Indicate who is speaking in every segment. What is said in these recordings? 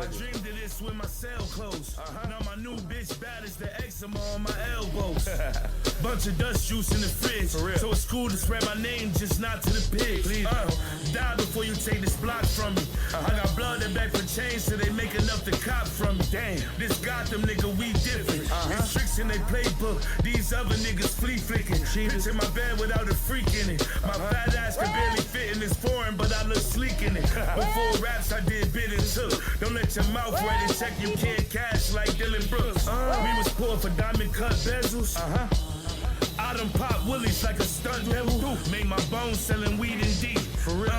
Speaker 1: I dreamed of this with my cell closed. Now my new bitch bad as the eczema on my elbows. Bunch of dust juice in the fridge. So it's cool to spread my name, just not to the pigs. Die before you take this block from me. I got blood and back for change, so they make enough to cop from me. Damn, this Gotham nigga, we different. It's tricks in their playbook. These other niggas flea flicking. Bitch in my bed without a freak in it. My fat ass can barely fit in this foreign, but I look sleek in it. Before raps, I did bid and took. Don't let your mouth write a check you can't cash like Dylan Brooks. We was poor for diamond cut bezels. I done pop willies like a stunt devil. Made my bones selling weed and D. For real.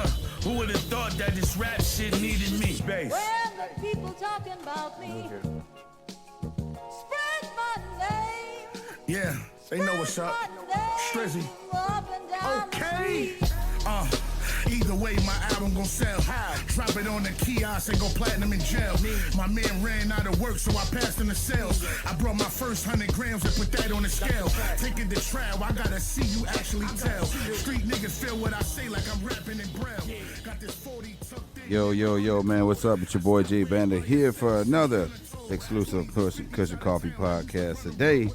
Speaker 1: Who would've thought that this rap shit needed me? Bass.
Speaker 2: When the people talking about me, spread my name.
Speaker 1: Yeah, they know what's up. Strizzy. Okay. Either way, my album gon' sell. Drop it on the kiosk and go platinum in jail. My man ran out of work, so I passed in the sales. I brought my first 100 grams and put that on the scale. Taking the trial, I gotta see you actually tell. Street niggas feel what I say like I'm rapping in Braille. Got this 40 tucked in.
Speaker 3: Yo, man, what's up? It's your boy J Banda here for another exclusive Cushion Coffee podcast. Today,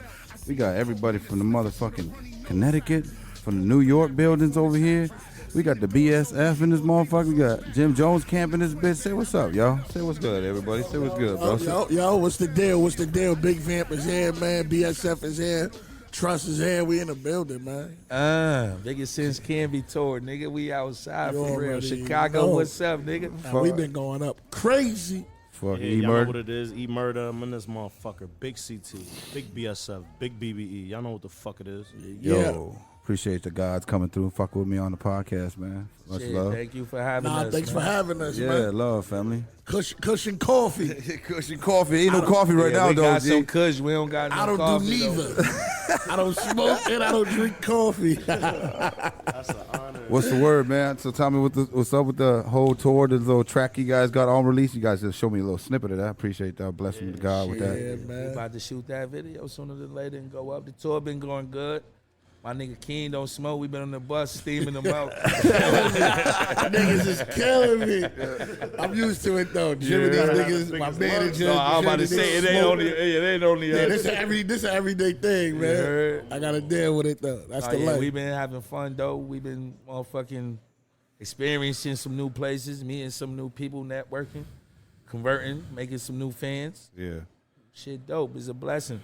Speaker 3: we got everybody from the motherfucking Connecticut, from the New York buildings over here. We got the BSF in this motherfucker. We got Jim Jones camping this bitch. Say what's up, y'all. Say what's good, everybody. Say what's good, bro.
Speaker 4: Yo, what's the deal? What's the deal? Big Vamp is here, man. BSF is here. Trust is here. We in the building, man.
Speaker 5: Biggest Sense can be told, nigga. We outside
Speaker 4: You
Speaker 5: for real.
Speaker 4: already
Speaker 5: Chicago,
Speaker 4: know.
Speaker 5: what's up, nigga?
Speaker 4: Now, we been going up crazy.
Speaker 3: Fuck
Speaker 6: Yeah, y'all know
Speaker 3: E-Murder.
Speaker 6: what it is. E-Murder, I'm in this motherfucker. Big CT, big BSF, big BBE. Y'all know what the fuck it is.
Speaker 3: Yo, appreciate the gods coming through and fuck with me on the podcast, man. Much
Speaker 5: Shit,
Speaker 3: love.
Speaker 5: thank you for having us.
Speaker 4: Thanks for having us,
Speaker 3: Yeah,
Speaker 4: man.
Speaker 3: love, family.
Speaker 4: Cushion coffee.
Speaker 3: Cushion coffee. Ain't no coffee right now,
Speaker 5: we
Speaker 3: though,
Speaker 5: got
Speaker 3: G.
Speaker 5: some kush. We don't got no
Speaker 4: I don't
Speaker 5: coffee,
Speaker 4: do
Speaker 5: though.
Speaker 4: neither. I don't smoke and I don't drink coffee.
Speaker 6: That's an honor.
Speaker 3: What's the word, man? So tell me what's up with the whole tour, the little track you guys got on release. You guys just show me a little snippet of that. I appreciate that. Blessing to God with that.
Speaker 4: Yeah,
Speaker 5: We
Speaker 4: man.
Speaker 5: about to shoot that video sooner than later and go up. The tour been going good. My nigga Keen don't smoke. We been on the bus steaming them out.
Speaker 4: Niggas is killing me. I'm used to it though. Jimmy, these niggas, my manager.
Speaker 5: No, I was about to say it ain't only.
Speaker 4: Yeah, this is an everyday thing, man.
Speaker 5: heard?
Speaker 4: I gotta deal with it though. That's the life.
Speaker 5: We been having fun though. We been motherfucking experiencing some new places, meeting some new people, networking, converting, making some new fans.
Speaker 3: Yeah.
Speaker 5: Shit dope. It's a blessing.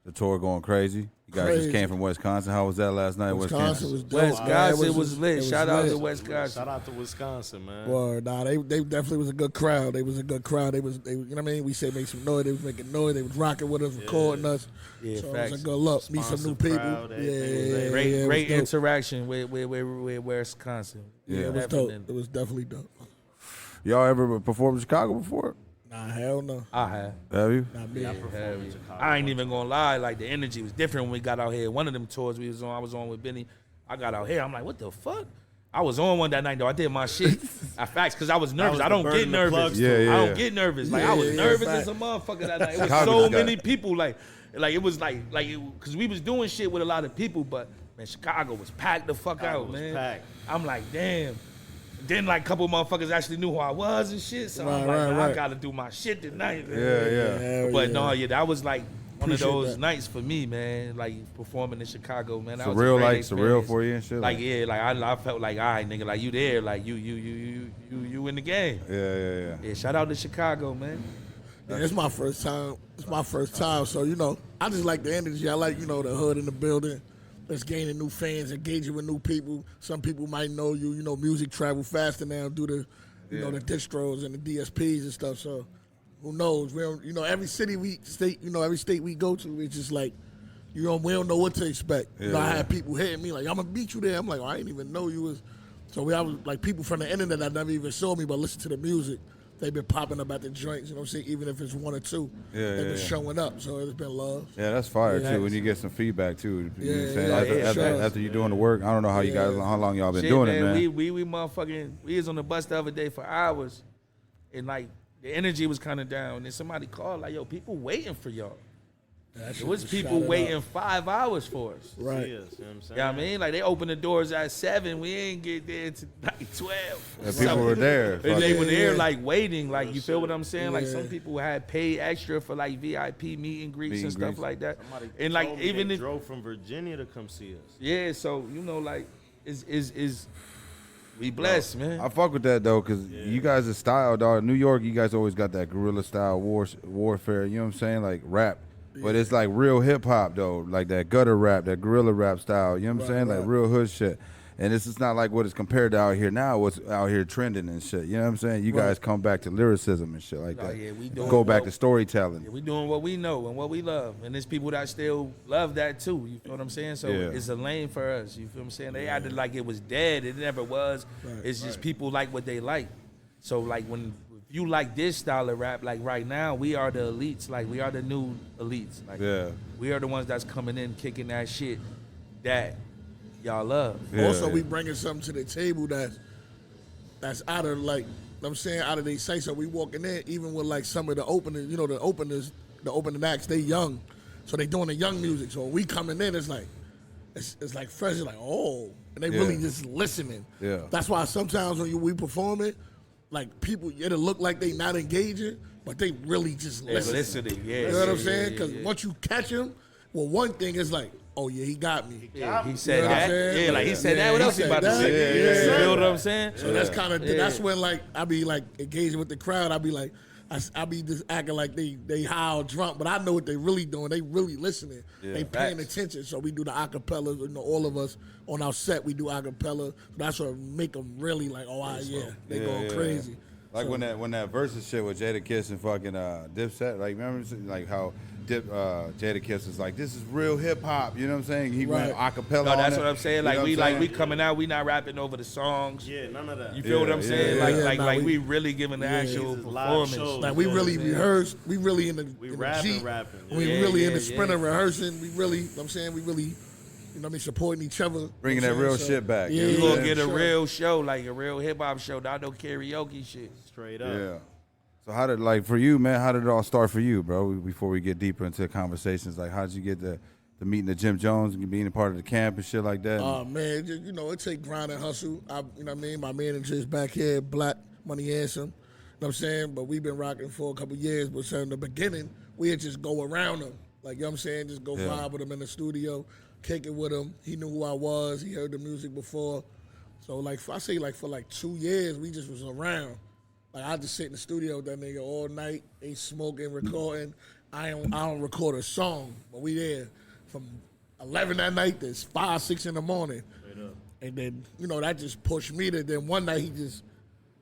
Speaker 3: The tour going crazy. You guys just came from Wisconsin. How was that last night?
Speaker 4: Wisconsin was dope.
Speaker 5: Wisconsin was lit.
Speaker 4: It
Speaker 5: Shout out
Speaker 4: lit.
Speaker 5: to Wisconsin.
Speaker 6: Shout out to Wisconsin, man.
Speaker 4: Well, nah, they definitely was a good crowd. They was a good crowd. They you know what I mean? We say make some noise. They was making noise. They was rocking with us, recording us.
Speaker 5: Yeah,
Speaker 4: so
Speaker 5: facts.
Speaker 4: it was a good look. Meet some new people.
Speaker 6: Crowd,
Speaker 4: Yeah,
Speaker 6: everything was there.
Speaker 5: Great
Speaker 4: it was dope.
Speaker 5: interaction with Wisconsin.
Speaker 3: Yeah.
Speaker 4: It was
Speaker 5: Definitely.
Speaker 4: dope. It was definitely dope.
Speaker 3: Y'all ever performed in Chicago before?
Speaker 4: Nah, hell no.
Speaker 5: I have.
Speaker 3: Have you?
Speaker 4: Not me.
Speaker 5: I ain't even gonna lie. Like the energy was different when we got out here. One of them tours I was on with Benny. I got out here. I'm like, what the fuck? I was on one that night though. I did my shit. I facts because I was nervous. I don't get nervous.
Speaker 3: Yeah, yeah.
Speaker 5: I don't get nervous. Like I was nervous as a motherfucker that night. It was so many people. Like it was like because we was doing shit with a lot of people, but man, Chicago was packed the fuck out, man.
Speaker 6: Packed.
Speaker 5: I'm like, damn. Then like a couple motherfuckers actually knew who I was and shit. So I'm like,
Speaker 4: Right.
Speaker 5: I gotta do my shit tonight, man.
Speaker 3: Yeah.
Speaker 4: Hell
Speaker 5: But
Speaker 4: yeah.
Speaker 5: no, that was like one
Speaker 4: Appreciate
Speaker 5: of those
Speaker 4: that.
Speaker 5: nights for me, man. Like performing in Chicago, man. That was
Speaker 3: Surreal,
Speaker 5: a great
Speaker 3: like
Speaker 5: experience.
Speaker 3: surreal for you and shit.
Speaker 5: Like yeah, like I felt like all right, nigga, like you there, like you in the game.
Speaker 3: Yeah.
Speaker 5: Yeah, shout out to Chicago, man.
Speaker 4: Yeah, it's my first time. It's my first time. So, you know, I just like the energy. I like, you know, the hood in the building. Let's gaining new fans, engaging with new people. Some people might know you. You know, music travel faster now due to, you know, the distros and the DSPs and stuff. So, who knows? We don't, you know, every every state we go to, it's just like, we don't know what to expect. You know, I had people hitting me like, I'm gonna beat you there. I'm like, I didn't even know you was. So I was like people from the internet that never even saw me, but listen to the music. They've been popping up at the joints, you know what I'm saying? Even if it's one or two, they've been showing up. So it's been love.
Speaker 3: Yeah, that's fire
Speaker 4: Yeah.
Speaker 3: too. When you get some feedback too. You know what I'm saying?
Speaker 4: Yeah,
Speaker 3: After you're doing the work, I don't know how you guys, how long y'all been
Speaker 5: Shit,
Speaker 3: doing
Speaker 5: man,
Speaker 3: it, man.
Speaker 5: We motherfucking, we was on the bus the other day for hours, and like the energy was kind of down. And then somebody called like, yo, people waiting for y'all. It was people waiting 5 hours for us.
Speaker 4: Right.
Speaker 6: You know what I'm saying?
Speaker 5: You know what I mean? Like, they opened the doors at 7. We ain't get there till like 12.
Speaker 3: And people were there.
Speaker 5: They were there,
Speaker 4: Yeah.
Speaker 5: like, waiting. Like, you feel what I'm saying? Like,
Speaker 4: Yeah.
Speaker 5: some people had paid extra for, like, VIP meet and greets
Speaker 3: Meet
Speaker 5: and
Speaker 3: and
Speaker 5: stuff
Speaker 3: greets.
Speaker 5: like that.
Speaker 6: Somebody
Speaker 5: And, like,
Speaker 6: told me
Speaker 5: even
Speaker 6: they
Speaker 5: if,
Speaker 6: drove from Virginia to come see us.
Speaker 5: yeah, so, you know, like, we blessed, man.
Speaker 3: I fuck with that though, cause you guys are style, dog. New York, you guys always got that guerrilla style warfare. You know what I'm saying? Like rap, but it's like real hip hop though, like that gutter rap, that guerrilla rap style. You know what I'm saying? Like real hood shit. And this is not like what it's compared to out here now. What's out here trending and shit. You know what I'm saying? You guys come back to lyricism and shit like that.
Speaker 5: yeah, we doing
Speaker 3: Go back
Speaker 5: what-
Speaker 3: to storytelling.
Speaker 5: Yeah, we doing what we know and what we love, and there's people that still love that too. You feel what I'm saying? So
Speaker 3: Yeah.
Speaker 5: it's a lane for us. You feel what I'm saying? They acted like it was dead. It never was. It's just people like what they like. So like when if you like this style of rap, like right now, we are the elites. Like we are the new elites. Like
Speaker 3: Yeah.
Speaker 5: we are the ones that's coming in kicking that shit that y'all love.
Speaker 3: Yeah.
Speaker 4: Also, we bringing something to the table that's out of like, I'm saying out of their sight. So we walking in, even with like some of the openers, you know, the opening acts, they young, so they doing the young music. So we coming in, it's like fresh, it's like and they really just listening.
Speaker 3: Yeah.
Speaker 4: That's why sometimes when we perform it, like people, it'll look like they not engaging, but they really just
Speaker 5: They're
Speaker 4: listening.
Speaker 5: listening. Yeah,
Speaker 4: You know what I'm
Speaker 5: yeah,
Speaker 4: saying?
Speaker 5: yeah,
Speaker 4: Because
Speaker 5: yeah.
Speaker 4: once you catch him, well, one thing is like, oh yeah, he got me.
Speaker 5: Yeah, he said
Speaker 4: You know what I'm
Speaker 5: that.
Speaker 4: saying?
Speaker 5: Yeah, like he said
Speaker 4: Yeah,
Speaker 5: that. What
Speaker 4: he
Speaker 5: else he
Speaker 4: said
Speaker 5: about to
Speaker 4: that.
Speaker 5: say?
Speaker 4: Yeah.
Speaker 5: You feel what I'm saying?
Speaker 4: So that's kind of
Speaker 5: Yeah.
Speaker 4: that's when like I be like engaging with the crowd. I be like I be just acting like they high or drunk, but I know what they really doing. They really listening. They paying
Speaker 5: Facts.
Speaker 4: attention. So we do the acapellas. You know, all of us on our set we do acapella. That's what make them really like, they going crazy.
Speaker 3: Like when that versus shit with Jada Kiss and fucking Dipset, like remember like how Jada Kiss is like, this is real hip hop, you know what I'm saying? He went acapella.
Speaker 5: No, that's
Speaker 3: on
Speaker 5: what
Speaker 3: it.
Speaker 5: I'm saying.
Speaker 3: You
Speaker 5: Like
Speaker 3: know
Speaker 5: we
Speaker 3: what I'm
Speaker 5: like we
Speaker 3: saying?
Speaker 5: coming out, we not rapping over the songs.
Speaker 6: Yeah, none of that.
Speaker 5: You feel what I'm saying?
Speaker 4: yeah.
Speaker 5: Like
Speaker 4: Nah,
Speaker 5: we really giving the actual
Speaker 6: These is live
Speaker 5: performance.
Speaker 6: shows.
Speaker 4: Like we
Speaker 6: Yeah,
Speaker 4: really
Speaker 6: man.
Speaker 4: rehearsed. We really in the
Speaker 6: rapping.
Speaker 4: We
Speaker 5: Yeah,
Speaker 4: really in
Speaker 5: yeah,
Speaker 4: the sprinter
Speaker 5: yeah.
Speaker 4: rehearsing. We really, you know what I'm saying, we really, you know what I mean, supporting each other.
Speaker 3: Bringing
Speaker 4: You know
Speaker 3: that
Speaker 4: what I'm
Speaker 3: real
Speaker 4: saying?
Speaker 3: shit back.
Speaker 4: Yeah,
Speaker 3: You
Speaker 5: You
Speaker 3: know what
Speaker 5: gonna
Speaker 3: I'm
Speaker 5: get a
Speaker 4: sure.
Speaker 5: real show, like a real hip hop show, not no karaoke shit.
Speaker 6: Straight up.
Speaker 3: Yeah. So how did, like, for you, man, how did it all start for you, bro? Before we get deeper into conversations, like, how did you get the meeting of Jim Jones and being a part of the camp and shit like that?
Speaker 4: Man, just, you know, it take grind and hustle. You know what I mean? My manager is back here, Black Money Handsome. You know what I'm saying? But we've been rocking for a couple years. But so in the beginning, we'd just go around him. Like, you know what I'm saying? Just go vibe with him in the studio, kick it with him. He knew who I was. He heard the music before. So, like, I say, like, for like 2 years, we just was around. Like, I just sit in the studio with that nigga all night. He smoking, recording. I don't record a song, but we there from 11 that night to 5, 6 in the morning. And then, you know, that just pushed me to, then one night he just,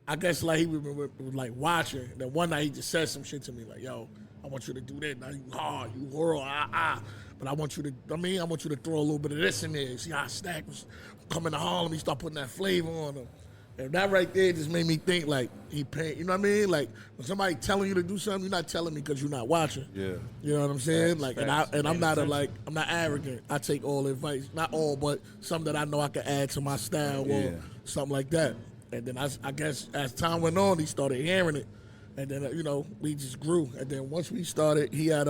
Speaker 4: I guess like he was like watching. And then one night he just said some shit to me like, yo, I want you to do that. Now you hard, you whirl, But I want you to, I want you to throw a little bit of this in there. See how Stack was coming to Harlem, he start putting that flavor on him. And that right there just made me think like he paid, you know what I mean? Like when somebody telling you to do something, you're not telling me because you're not watching.
Speaker 3: Yeah.
Speaker 4: You know what I'm saying?
Speaker 3: Facts,
Speaker 4: I'm not I'm not arrogant. I take all advice, not all, but some that I know I can add to my style or something like that. And then I guess as time went on, he started hearing it, and then you know we just grew. And then once we started, he had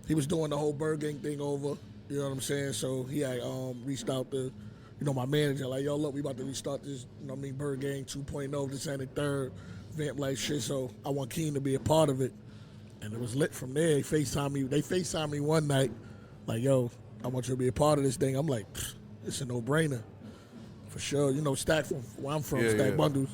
Speaker 4: he was doing the whole Burger Gang thing over. You know what I'm saying? So he had reached out to, you know, my manager, like, yo, look, we about to restart this, you know what I mean, Burger Gang 2.0, this and the third, vamp like shit, so I want Keen to be a part of it. And it was lit from there. They FaceTimed me one night, like, yo, I want you to be a part of this thing. I'm like, it's a no-brainer. For sure. You know, Stack from where I'm from, Stack Bundles.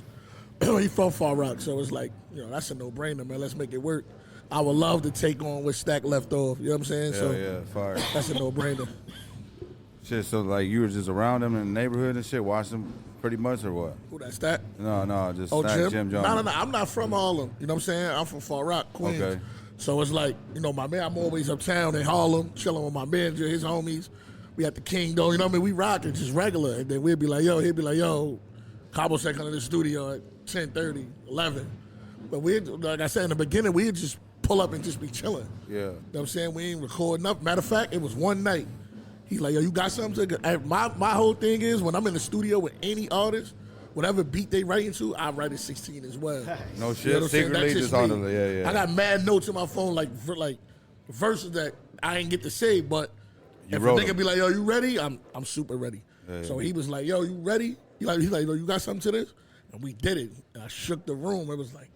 Speaker 4: He from Far Rock, so it's like, you know, that's a no-brainer, man. Let's make it work. I would love to take on what Stack left off, you know what I'm saying?
Speaker 3: Yeah, fire.
Speaker 4: That's a no-brainer.
Speaker 3: Shit, so like you were just around him in the neighborhood and shit, watching him pretty much or what?
Speaker 4: Who that, Stack?
Speaker 3: No, just
Speaker 4: Oh,
Speaker 3: Stack, Jim Jones.
Speaker 4: No. I'm not from Harlem. You know what I'm saying? I'm from Far Rock, Queens.
Speaker 3: Okay.
Speaker 4: So it's like, you know, my man, I'm always uptown in Harlem, chilling with my manager, his homies. We at the King, though. You know what I mean? We rocking, just regular. And then we'd be like, yo, he'd be like, yo, Cabo said come to the studio at 10:30, 11. But we, like I said in the beginning, we'd just pull up and just be chilling.
Speaker 3: Yeah.
Speaker 4: You know what I'm saying? We ain't recording up. Matter of fact, it was one night. He's like, yo, you got something to... My whole thing is, when I'm in the studio with any artist, whatever beat they writing to, I write at 16 as well.
Speaker 3: No
Speaker 4: You
Speaker 3: shit,
Speaker 4: know what I'm saying?
Speaker 3: secretly
Speaker 4: That's
Speaker 3: just
Speaker 4: me.
Speaker 3: on the, yeah.
Speaker 4: I got mad notes in my phone, like verses that I ain't get to say, but
Speaker 3: You
Speaker 4: if a
Speaker 3: wrote
Speaker 4: nigga
Speaker 3: 'em.
Speaker 4: be like, yo, you ready? I'm super ready.
Speaker 3: Yeah,
Speaker 4: So
Speaker 3: yeah.
Speaker 4: he was like, yo, you ready? He's like, yo, you got something to this? And we did it. And I shook the room. It was like,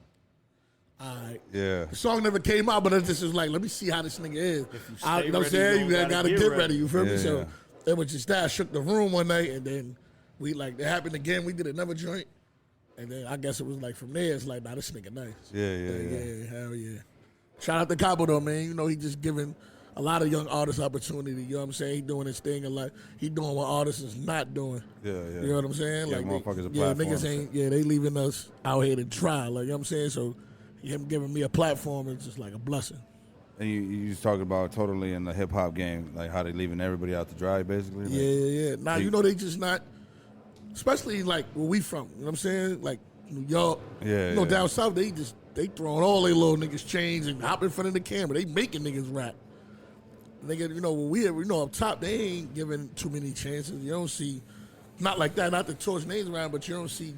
Speaker 4: all right.
Speaker 3: Yeah.
Speaker 4: The song never came out, but it just was like, let me see how this nigga is.
Speaker 6: you
Speaker 4: You
Speaker 6: stay
Speaker 4: know what I'm
Speaker 6: ready,
Speaker 4: saying?
Speaker 6: you
Speaker 4: You gotta get ready. You feel
Speaker 3: Yeah,
Speaker 4: me? So
Speaker 3: yeah.
Speaker 4: it was just that. I shook the room one night, and then we like, it happened again. We did another joint. And then I guess it was like from there, it's like, nah, this nigga nice.
Speaker 3: Yeah.
Speaker 4: Hell yeah. Shout out to Cabo though, man. You know, he just giving a lot of young artists opportunity. You know what I'm saying? He doing his thing and like he doing what artists is not doing.
Speaker 3: Yeah.
Speaker 4: You know what I'm saying?
Speaker 3: Yeah,
Speaker 4: like
Speaker 3: motherfuckers a
Speaker 4: yeah,
Speaker 3: platform.
Speaker 4: niggas ain't they leaving us out here to try. Like you know what I'm saying? So him giving me a platform is just like a blessing.
Speaker 3: And you just talking about totally in the hip hop game, like how they leaving everybody out to dry, basically. Like,
Speaker 4: Yeah. Now you know they just not, especially like where we from. You know what I'm saying? Like New York.
Speaker 3: Yeah,
Speaker 4: You know
Speaker 3: yeah.
Speaker 4: down south they throwing all they little niggas chains and hop in front of the camera. They making niggas rap. Nigga, you know when we up top, they ain't giving too many chances. You don't see, not like that, not to torch names around, but you don't see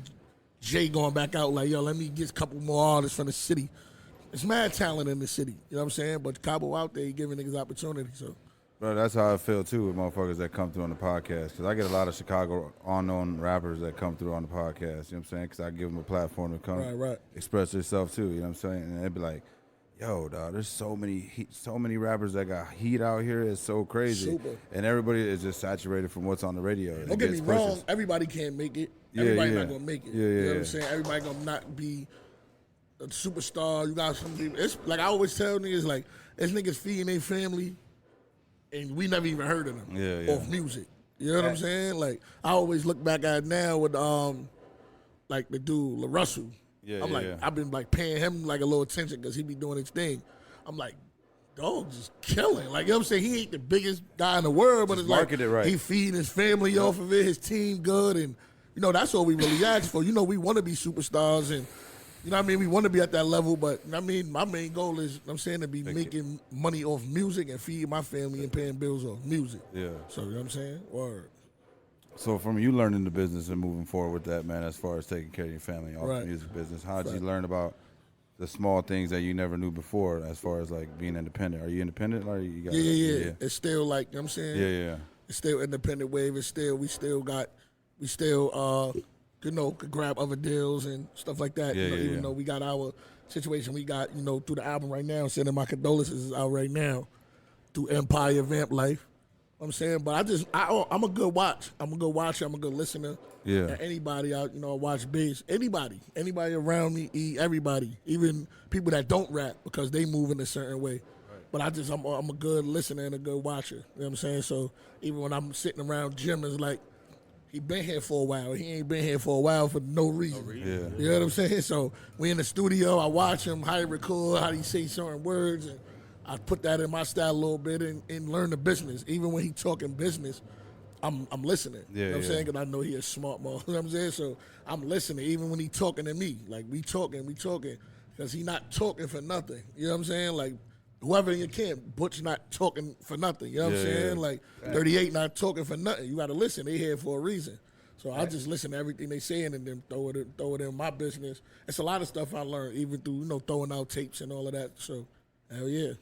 Speaker 4: Jay going back out like, yo, let me get a couple more artists from the city. It's mad talent in the city. You know what I'm saying? But Cabo out there, he giving niggas opportunity. So.
Speaker 3: Bro, that's how I feel too with motherfuckers that come through on the podcast. Because I get a lot of Chicago unknown rappers that come through on the podcast. You know what I'm saying? Because I give them a platform to come
Speaker 4: Right.
Speaker 3: express themselves too. You know what I'm saying? And they'd be like, yo, dog, there's so many rappers that got heat out here. It's so crazy.
Speaker 4: Super.
Speaker 3: And everybody is just saturated from what's on the radio.
Speaker 4: Don't get me wrong, everybody can't make it.
Speaker 3: Yeah,
Speaker 4: Everybody
Speaker 3: yeah.
Speaker 4: not gonna make it.
Speaker 3: Yeah,
Speaker 4: You know
Speaker 3: yeah.
Speaker 4: what I'm saying? Everybody gonna not be a superstar. You got some people. It's like I always tell niggas, like, it's niggas feeding their family, and we never even heard of them
Speaker 3: Yeah.
Speaker 4: off music. You know what I'm saying? Like I always look back at it now with like the dude LaRussell.
Speaker 3: Yeah,
Speaker 4: I'm
Speaker 3: yeah,
Speaker 4: like,
Speaker 3: yeah.
Speaker 4: I've been like paying him like a little attention because he be doing his thing. I'm like, dog, just killing. Like you know what I'm saying? He ain't the biggest guy in the world, but
Speaker 3: Just
Speaker 4: it's like
Speaker 3: market it right.
Speaker 4: he feeding his family off of it, his team good, and you know that's all we really ask for. You know, we want to be superstars, and you know what I mean, we want to be at that level. But I mean, my main goal is, I'm saying, to be making money off music and feeding my family and paying bills off music.
Speaker 3: Yeah.
Speaker 4: So you know what I'm saying? Word.
Speaker 3: So from you learning the business and moving forward with that, man, as far as taking care of your family off
Speaker 4: Right.
Speaker 3: the music business, how did you
Speaker 4: Right.
Speaker 3: learn about the small things that you never knew before as far as like being independent? Are you independent or you got
Speaker 4: Yeah. It's still like, you know what I'm saying?
Speaker 3: Yeah.
Speaker 4: It's still independent wave. It's still, we still you know, could grab other deals and stuff like that.
Speaker 3: Yeah,
Speaker 4: You know,
Speaker 3: yeah,
Speaker 4: even
Speaker 3: yeah.
Speaker 4: though we got our situation, we got, you know, through the album right now, sending my condolences is out right now through Empire Vamp Life. I'm saying, but I'm a good watch. I'm a good watcher. I'm a good listener.
Speaker 3: Yeah.
Speaker 4: And anybody out, you know, watch bass. Anybody around me, everybody, even people that don't rap because they move in a certain way. But I'm a good listener and a good watcher. You know what I'm saying? So even when I'm sitting around Jim, it's like he been here for a while. He ain't been here for a while for no reason.
Speaker 3: Yeah.
Speaker 4: You know what I'm saying? So we in the studio. I watch him, how he record, how he say certain words, and I put that in my style a little bit and learn the business. Even when he talking business, I'm listening.
Speaker 3: Yeah,
Speaker 4: you know what I'm
Speaker 3: yeah.
Speaker 4: saying? Because I know he a smart man. You know what I'm saying? So I'm listening even when he talking to me. Like we talking. Because he not talking for nothing. You know what I'm saying? Like whoever in your camp, Butch not talking for nothing. You know what I'm
Speaker 3: Yeah,
Speaker 4: saying?
Speaker 3: yeah.
Speaker 4: Like 38 not talking for nothing. You got to listen. They here for a reason. So I just listen to everything they saying and then throw it in my business. It's a lot of stuff I learned, even through, you know, throwing out tapes and all of that. So, hell yeah.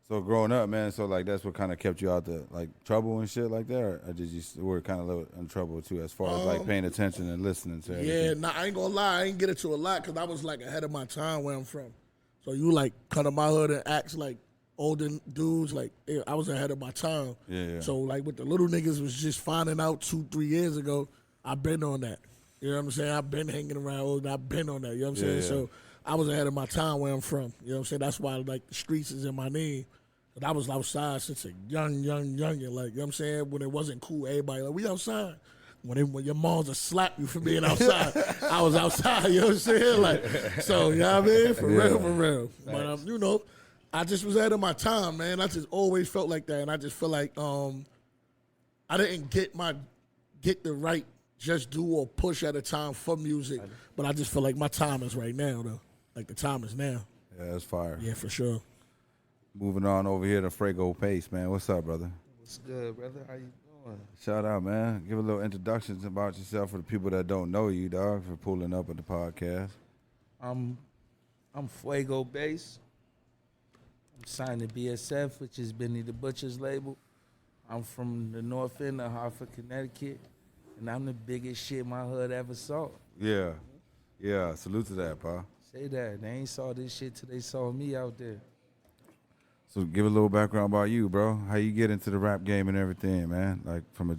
Speaker 3: So growing up, man, so like that's what kind of kept you out the like trouble and shit like that, or did you were kind of a little in trouble too, as far as like paying attention and listening to everything?
Speaker 4: Yeah, nah, I ain't gonna lie, I ain't get into a lot because I was like ahead of my time where I'm from. So you like come to my hood and act like older dudes, like yeah, I was ahead of my time.
Speaker 3: Yeah.
Speaker 4: So like with the little niggas was just finding out 2-3 years ago, I've been on that. You know what I'm saying? I've been hanging around old, I've been on that. You know what I'm saying?
Speaker 3: Yeah.
Speaker 4: So I was ahead of my time where I'm from. You know what I'm saying? That's why like the streets is in my name. But I was outside since a youngin', like, you know what I'm saying? When it wasn't cool, everybody like, we outside. When your moms will slap you for being outside, I was outside, you know what I'm saying? Like, so, you know what I mean? For real. But, you know, I just was ahead of my time, man. I just always felt like that. And I just feel like I didn't get the right just do or push at a time for music. But I just feel like my time is right now, though. Like, the time is now.
Speaker 3: Yeah, that's fire.
Speaker 4: Yeah, for sure.
Speaker 3: Moving on over here to Fuego Base, man. What's up, brother?
Speaker 5: What's good, brother? How you doing?
Speaker 3: Shout out, man. Give a little introductions about yourself for the people that don't know you, dog, for pulling up at the podcast.
Speaker 5: I'm Fuego Base. I'm signed to BSF, which is Benny the Butcher's label. I'm from the north end of Hartford, Connecticut, and I'm the biggest shit my hood ever saw.
Speaker 3: Yeah. Yeah. Salute to that, pa.
Speaker 5: Say that. They ain't saw this shit till they saw me out there.
Speaker 3: So give a little background about you, bro. How you get into the rap game and everything, man? Like from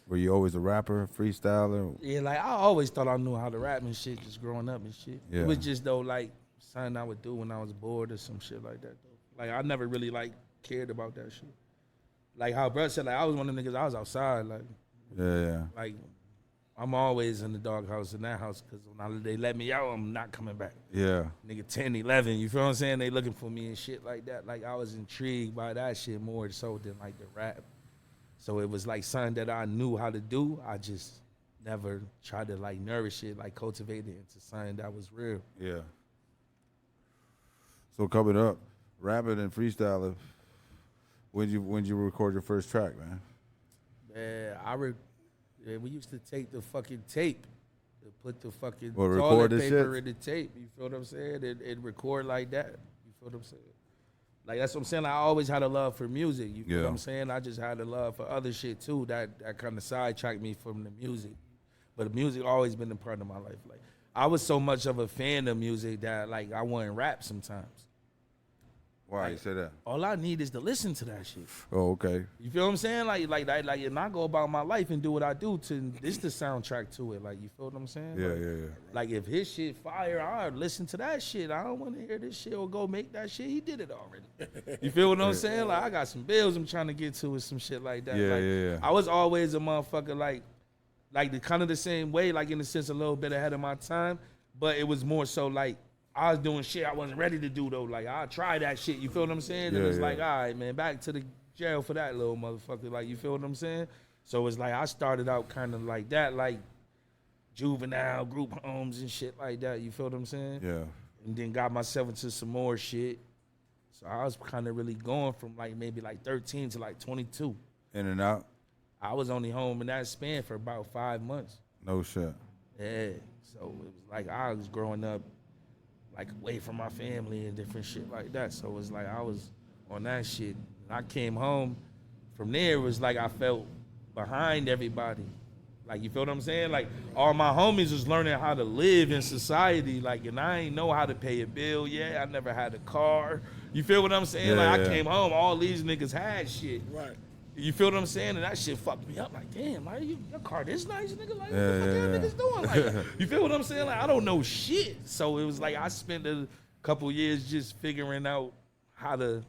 Speaker 3: were you always a rapper, freestyler?
Speaker 5: Yeah, like I always thought I knew how to rap and shit, just growing up and shit.
Speaker 3: Yeah.
Speaker 5: It was just though like something I would do when I was bored or some shit like that though. Like I never really like cared about that shit. Like how bro said, like I was one of the niggas, I was outside, like
Speaker 3: Yeah.
Speaker 5: like I'm always in the doghouse in that house because when they let me out, I'm not coming back.
Speaker 3: Yeah.
Speaker 5: Nigga 10, 11, you feel what I'm saying? They looking for me and shit like that. Like I was intrigued by that shit more so than like the rap. So it was like something that I knew how to do. I just never tried to like nourish it, like cultivate it into something that was real.
Speaker 3: Yeah. So coming up, rapping and freestyling. When you record your first track, man?
Speaker 5: Man, we used to take the fucking tape and put the fucking
Speaker 3: Well, record
Speaker 5: toilet
Speaker 3: this
Speaker 5: paper
Speaker 3: shit?
Speaker 5: in the tape. You feel what I'm saying? And record like that. You feel what I'm saying? Like that's what I'm saying. I always had a love for music. You feel
Speaker 3: Yeah.
Speaker 5: what I'm saying? I just had a love for other shit too. That kind of sidetracked me from the music. But the music always been a part of my life. Like I was so much of a fan of music that like I wouldn't rap sometimes.
Speaker 3: Why you say that?
Speaker 5: All I need is to listen to that shit.
Speaker 3: Oh, okay.
Speaker 5: You feel what I'm saying? Like, and I go about my life and do what I do to this the soundtrack to it. Like, you feel what I'm saying?
Speaker 3: Yeah,
Speaker 5: like,
Speaker 3: yeah.
Speaker 5: Like, if his shit fire, I listen to that shit. I don't want to hear this shit or go make that shit. He did it already. You feel what I'm saying? Like, I got some bills I'm trying to get to with some shit like that.
Speaker 3: Yeah,
Speaker 5: like,
Speaker 3: yeah.
Speaker 5: I was always a motherfucker like the kind of the same way, like in the sense a little bit ahead of my time, but it was more so like I was doing shit I wasn't ready to do though. Like I tried that shit. You feel what I'm saying? And
Speaker 3: Yeah,
Speaker 5: it's
Speaker 3: yeah.
Speaker 5: like, all right, man, back to the jail for that little motherfucker. Like you feel what I'm saying? So it's like I started out kind of like that, like juvenile group homes and shit like that. You feel what I'm saying?
Speaker 3: Yeah.
Speaker 5: And then got myself into some more shit. So I was kind of really going from like maybe like 13 to like 22.
Speaker 3: In and out?
Speaker 5: I was only home in that span for about 5 months.
Speaker 3: No shit.
Speaker 5: Yeah. So it was like I was growing up like away from my family and different shit like that. So it was like I was on that shit. And I came home. From there, it was like I felt behind everybody. Like, you feel what I'm saying? Like, all my homies was learning how to live in society. Like, and I ain't know how to pay a bill yet. I never had a car. You feel what I'm saying?
Speaker 3: Yeah,
Speaker 5: like,
Speaker 3: yeah.
Speaker 5: I came home, all these niggas had shit.
Speaker 4: Right.
Speaker 5: You feel what I'm saying? And that shit fucked me up. Like, damn, like, your car this nice, nigga? Like, what
Speaker 3: Yeah,
Speaker 5: the fuck
Speaker 3: yeah,
Speaker 5: y'all
Speaker 3: yeah.
Speaker 5: niggas doing? Like, you feel what I'm saying? Like, I don't know shit. So it was like I spent a couple years just figuring out how to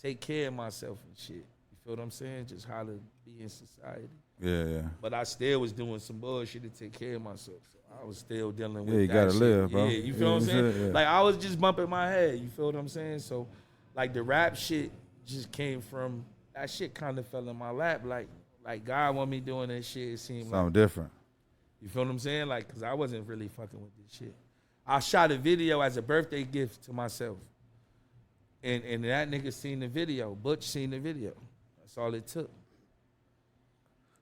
Speaker 5: take care of myself and shit. You feel what I'm saying? Just how to be in society.
Speaker 3: Yeah, yeah.
Speaker 5: But I still was doing some bullshit to take care of myself. So I was still dealing with
Speaker 3: Yeah, you
Speaker 5: that
Speaker 3: gotta
Speaker 5: shit.
Speaker 3: live, bro.
Speaker 5: Yeah, you feel
Speaker 3: Yeah,
Speaker 5: what I'm saying?
Speaker 3: yeah.
Speaker 5: Like, I was just bumping my head. You feel what I'm saying? So, like, the rap shit just came from, that shit kind of fell in my lap. Like God want me doing that shit, it seemed like.
Speaker 3: Something different.
Speaker 5: You feel what I'm saying? Like, because I wasn't really fucking with this shit. I shot a video as a birthday gift to myself. And that nigga seen the video. Butch seen the video. That's all it took.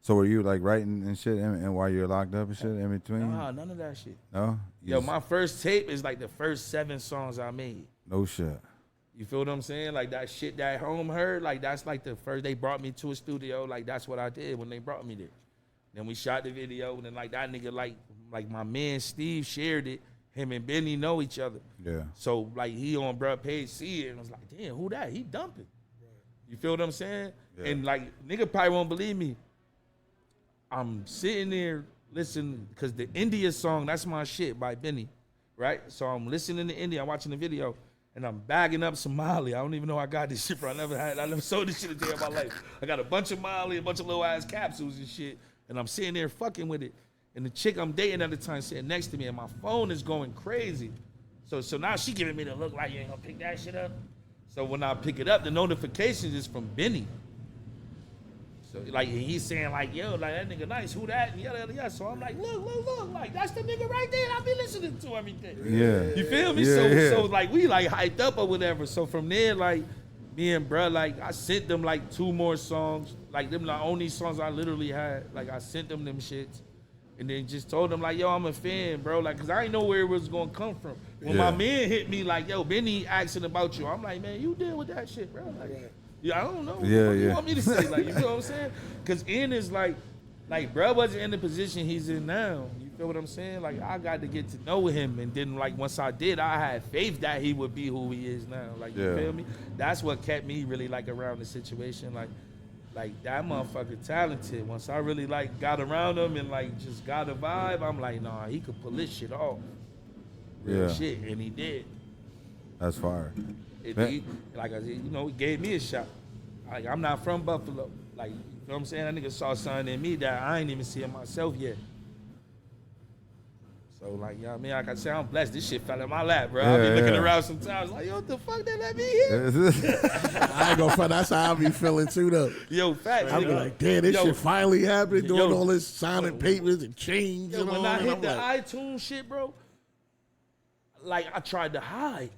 Speaker 3: So were you like writing and shit and while you're locked up and shit in between?
Speaker 5: Nah, none of that shit.
Speaker 3: No? You
Speaker 5: Yo,
Speaker 3: just-
Speaker 5: my first tape is like the first 7 songs I made.
Speaker 3: No shit.
Speaker 5: You feel what I'm saying? Like that shit that home heard, like that's like the first, they brought me to a studio, like that's what I did when they brought me there. Then we shot the video, and then like that nigga, like my man Steve shared it. Him and Benny know each other.
Speaker 3: Yeah.
Speaker 5: So like he on bruh page see it and was like, damn, who that? He dumping. You feel what I'm saying?
Speaker 3: Yeah.
Speaker 5: And like nigga probably won't believe me. I'm sitting there listening, because the India song, that's my shit by Benny, right? So I'm listening to India, I'm watching the video, and I'm bagging up some Molly. I don't even know how I got this shit, bro. I never sold this shit a day in my life. I got a bunch of Molly, a bunch of little ass capsules and shit, and I'm sitting there fucking with it. And the chick I'm dating at the time sitting next to me, and my phone is going crazy. So now she giving me the look like, you ain't gonna pick that shit up. So when I pick it up, the notifications is from Benny. So like he's saying like, yo, like that nigga nice, who that? And yada yada yada. So I'm like, look, like that's the nigga right there. I be listening to everything.
Speaker 3: Yeah.
Speaker 5: You feel me?
Speaker 3: Yeah,
Speaker 5: So
Speaker 3: yeah.
Speaker 5: like we like hyped up or whatever. So from there, like me and bruh, like I sent them like 2 more songs. Like them the only songs I literally had. Like I sent them shits. And then just told him like, yo, I'm a fan, bro. Like, cause I didn't know where it was gonna come from. When my man hit me like, yo, Benny asking about you, I'm like, man, you deal with that shit, bro. Like, yeah, I don't know.
Speaker 3: Yeah,
Speaker 5: what
Speaker 3: yeah.
Speaker 5: you want me to say? Like, you know what I'm saying? Cause N is like, bro wasn't in the position he's in now. You feel what I'm saying? Like, I got to get to know him, and then like once I did, I had faith that he would be who he is now. Like, you feel me? That's what kept me really like around the situation. Like that motherfucker talented. Once I really like got around him and like just got a vibe, I'm like, nah, he could pull this shit off. Real shit, and he did.
Speaker 3: That's fire.
Speaker 5: Like I said, you know, he gave me a shot. Like, I'm not from Buffalo. Like, you know what I'm saying? That nigga saw something in me that I ain't even see in myself yet. So, like, you know what I mean? Like I said, I'm blessed. This shit fell in my lap, bro. I be looking around sometimes like, yo, what the fuck they let me here?
Speaker 4: I ain't gonna front. That's how I be feeling too, though.
Speaker 5: Yo, facts.
Speaker 4: I be like, damn, this shit finally happened. Doing all this signing papers and chains.
Speaker 5: Yo,
Speaker 4: and all
Speaker 5: when I
Speaker 4: that.
Speaker 5: hit
Speaker 4: I'm
Speaker 5: the
Speaker 4: like,
Speaker 5: iTunes shit, bro, like, I tried to hide.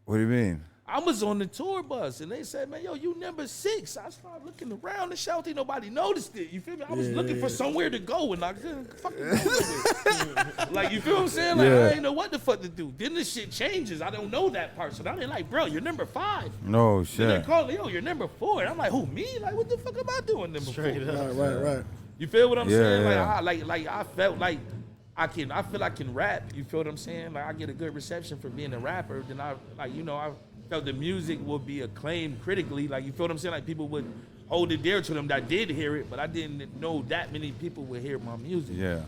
Speaker 3: What do you mean?
Speaker 5: I was on the tour bus, and they said, man, yo, you number 6. I started looking around the show. Ain't nobody noticed it. You feel me? I was looking for somewhere to go, and I couldn't fucking go nowhere. Like, you feel what I'm saying? Like, I ain't know what the fuck to do. Then the shit changes. I don't know that person. I didn't like, bro, you're number 5.
Speaker 3: No
Speaker 5: Then
Speaker 3: shit.
Speaker 5: they call me, yo, you're number 4. And I'm like, who, me? Like, what the fuck am I doing number 4?
Speaker 4: right.
Speaker 5: You feel what I'm saying?
Speaker 3: Yeah.
Speaker 5: Like I felt like I feel I can rap. You feel what I'm saying? Like, I get a good reception for being a rapper. Then I felt the music would be acclaimed critically. Like, you feel what I'm saying? Like, people would hold it dear to them that did hear it, but I didn't know that many people would hear my music.
Speaker 3: Yeah.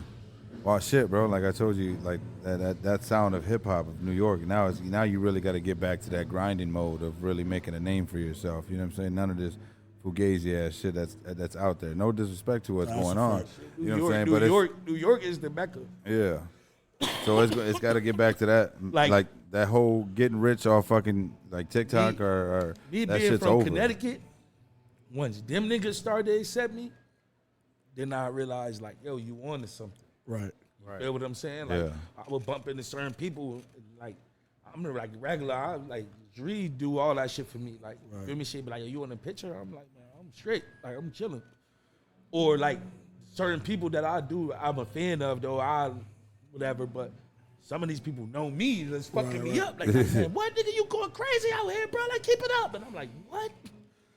Speaker 3: Well, shit, bro. Like I told you, like that sound of hip hop of New York. Now you really got to get back to that grinding mode of really making a name for yourself. You know what I'm saying? None of this fugazi ass shit that's out there. No disrespect to what's going on. You know what I'm saying?
Speaker 5: New York is the Mecca.
Speaker 3: Yeah. So it's got to get back to that, like that whole getting rich off fucking like TikTok or
Speaker 5: me
Speaker 3: that
Speaker 5: being
Speaker 3: shit's
Speaker 5: from
Speaker 3: over.
Speaker 5: Connecticut. Once them niggas started to accept me, then I realized like, yo, you on to something.
Speaker 4: Right.
Speaker 5: You feel what I'm saying? Like, I would bump into certain people. Like, I'm like regular. I like Dree do all that shit for me. Like, feel me? Shit, be like, yo, you on the picture? I'm like, man, I'm straight. Like, I'm chilling. Or like certain people that I'm a fan of though. Whatever, but some of these people know me. That's fucking me up. Like, man, what nigga, you going crazy out here, bro? Like, keep it up. And I'm like, what?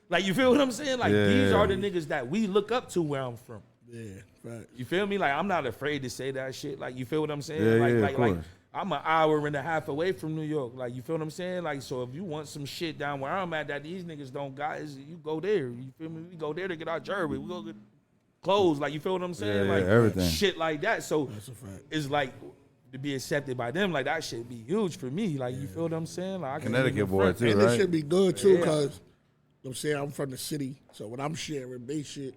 Speaker 5: Like, you feel what I'm saying? Like, these are the niggas that we look up to where I'm from.
Speaker 4: Yeah, right.
Speaker 5: You feel me? Like, I'm not afraid to say that shit. Like, you feel what I'm saying?
Speaker 3: Yeah,
Speaker 5: like I'm an hour and a half away from New York. Like, you feel what I'm saying? Like, so if you want some shit down where I'm at that these niggas don't got, you go there. You feel me? We go there to get our jewelry. We go get clothes. Like, you feel what I'm saying?
Speaker 3: Yeah,
Speaker 5: like,
Speaker 3: everything.
Speaker 5: Shit like that. So
Speaker 4: That's a fact.
Speaker 5: it's like, to be accepted by them, like, that shit be huge for me. Like, you feel what I'm saying? Like, I can
Speaker 3: Connecticut boy too,
Speaker 4: And
Speaker 3: right?
Speaker 4: this should be good too, cause I'm saying I'm from the city, so when I'm sharing base shit,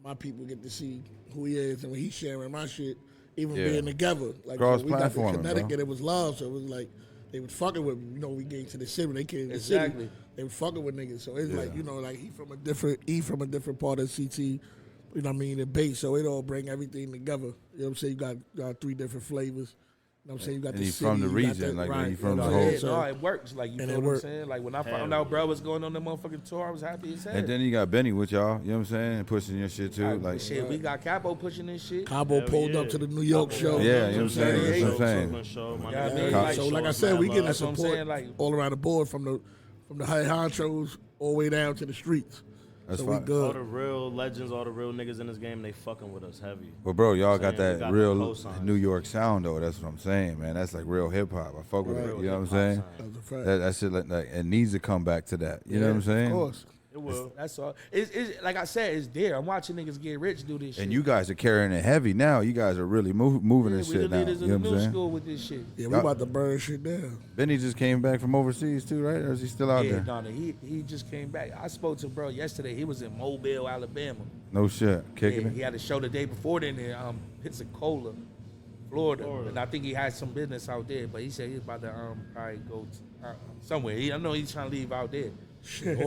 Speaker 4: my people get to see who he is, and when he's sharing my shit, even being together, like
Speaker 3: Cross
Speaker 4: we got to
Speaker 3: platforming,
Speaker 4: Connecticut,
Speaker 3: bro.
Speaker 4: it was love, so it was like they was fucking with, we came to the city, when they came to the city, they was fucking with niggas, so it's like like he from a different part of CT. You know what I mean, the base, so it all bring everything together. You know what I'm saying? You got 3 different flavors. You know what I'm saying? You got
Speaker 3: And
Speaker 4: the
Speaker 3: he's
Speaker 4: city,
Speaker 3: from the
Speaker 4: you got
Speaker 3: region,
Speaker 4: that-
Speaker 3: like, he from the
Speaker 5: No,
Speaker 3: whole.
Speaker 5: no, it works. Like, you
Speaker 4: And
Speaker 5: feel
Speaker 4: it
Speaker 5: what I'm
Speaker 4: work.
Speaker 5: saying? Like, when I found out bro was going on the motherfucking tour, I was happy as hell.
Speaker 3: And then you got Benny with y'all. You know what I'm saying? Pushing your shit too. Like,
Speaker 5: shit, we got Capo pushing this shit.
Speaker 4: Cabo
Speaker 6: Hell
Speaker 4: pulled
Speaker 6: yeah.
Speaker 4: up to the New York show.
Speaker 3: Yeah, you know what I'm saying? That's what I'm saying.
Speaker 6: Brooklyn show, my
Speaker 5: Yeah,
Speaker 6: nigga.
Speaker 5: I mean,
Speaker 4: So like I said, we getting
Speaker 5: That's what I'm
Speaker 4: support
Speaker 5: saying, like-
Speaker 4: all around the board from the high honchos all the way down to the streets.
Speaker 3: That's
Speaker 4: so we
Speaker 3: fine.
Speaker 6: All
Speaker 4: good.
Speaker 6: the real legends, all the real niggas in this game, they fucking with us heavy.
Speaker 3: But bro, y'all got
Speaker 6: Saying we
Speaker 3: that
Speaker 6: got
Speaker 3: real
Speaker 6: no cosigns.
Speaker 3: New York sound though. That's what I'm saying, man. That's like real hip hop. I fuck with it.
Speaker 6: Real
Speaker 3: You know what I'm
Speaker 6: hip-hop
Speaker 3: saying?
Speaker 6: sound.
Speaker 4: That's a fact.
Speaker 3: That shit like it needs to come back to that. You know what I'm saying?
Speaker 4: Of course.
Speaker 6: It will.
Speaker 5: That's all. It's like I said, it's there. I'm watching niggas get rich do this shit.
Speaker 3: And you guys are carrying it heavy now. You guys are really moving
Speaker 5: yeah,
Speaker 3: this
Speaker 5: we
Speaker 3: shit
Speaker 5: the
Speaker 3: now.
Speaker 5: leaders
Speaker 3: You
Speaker 5: of
Speaker 3: know
Speaker 5: the
Speaker 3: what I'm
Speaker 5: new
Speaker 3: saying?
Speaker 5: school with this shit.
Speaker 4: Yeah, we about to burn shit down.
Speaker 3: Benny just came back from overseas too, right? Or is he still out
Speaker 5: Yeah,
Speaker 3: there?
Speaker 5: Donna, he just came back. I spoke to bro yesterday. He was in Mobile, Alabama.
Speaker 3: No shit. Kicking
Speaker 5: Yeah,
Speaker 3: it.
Speaker 5: he had a show the day before then in Pensacola, Florida. And I think he had some business out there. But he said he's about to probably go somewhere. I know he's trying to leave out there.
Speaker 4: Shit,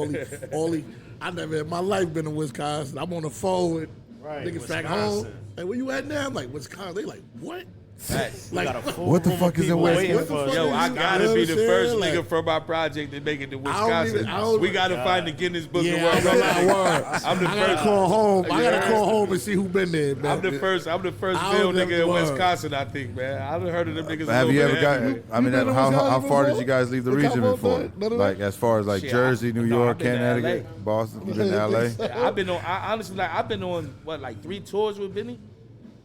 Speaker 4: I never in my life been to Wisconsin. I'm on the phone with niggas back home.
Speaker 6: Wisconsin.
Speaker 4: Like, where you at now? I'm like, Wisconsin. They like, what?
Speaker 5: Facts.
Speaker 6: We got a full
Speaker 3: What the
Speaker 6: room
Speaker 3: fuck
Speaker 6: of
Speaker 3: is in
Speaker 6: people
Speaker 3: West
Speaker 6: waiting
Speaker 3: Coast?
Speaker 6: for us.
Speaker 5: Yo, I gotta
Speaker 4: You know
Speaker 5: be
Speaker 4: what
Speaker 5: the
Speaker 4: I'm saying?
Speaker 5: first
Speaker 4: Like-
Speaker 5: nigga from my project to make it to
Speaker 4: I don't
Speaker 5: Wisconsin.
Speaker 4: even-
Speaker 5: We gotta find the Guinness Book of
Speaker 4: Yeah,
Speaker 5: World
Speaker 4: I
Speaker 5: Records.
Speaker 4: word.
Speaker 5: I'm the
Speaker 4: I gotta
Speaker 5: first.
Speaker 4: call home. I
Speaker 5: Yeah.
Speaker 4: gotta call home and see who been there, man.
Speaker 5: I'm the first
Speaker 4: I
Speaker 5: Bill
Speaker 4: don't
Speaker 5: nigga in
Speaker 4: know.
Speaker 5: Wisconsin, I think, man. I done heard of them niggas.
Speaker 3: Have
Speaker 5: a
Speaker 3: you
Speaker 5: little
Speaker 3: ever
Speaker 5: bit
Speaker 3: got?
Speaker 5: everywhere.
Speaker 3: I mean,
Speaker 4: You been to
Speaker 3: how
Speaker 4: Wisconsin
Speaker 3: far did
Speaker 4: before?
Speaker 3: you guys leave the
Speaker 4: The
Speaker 3: region
Speaker 4: Cowboy
Speaker 3: before?
Speaker 4: None of that?
Speaker 3: Like as far as like
Speaker 5: Shit,
Speaker 3: Jersey, New
Speaker 5: no,
Speaker 3: York,
Speaker 5: I've been to
Speaker 3: Connecticut,
Speaker 5: LA.
Speaker 3: Boston. You been to LA?
Speaker 5: I've been on. I honestly like. I've been on what like 3 tours with Benny,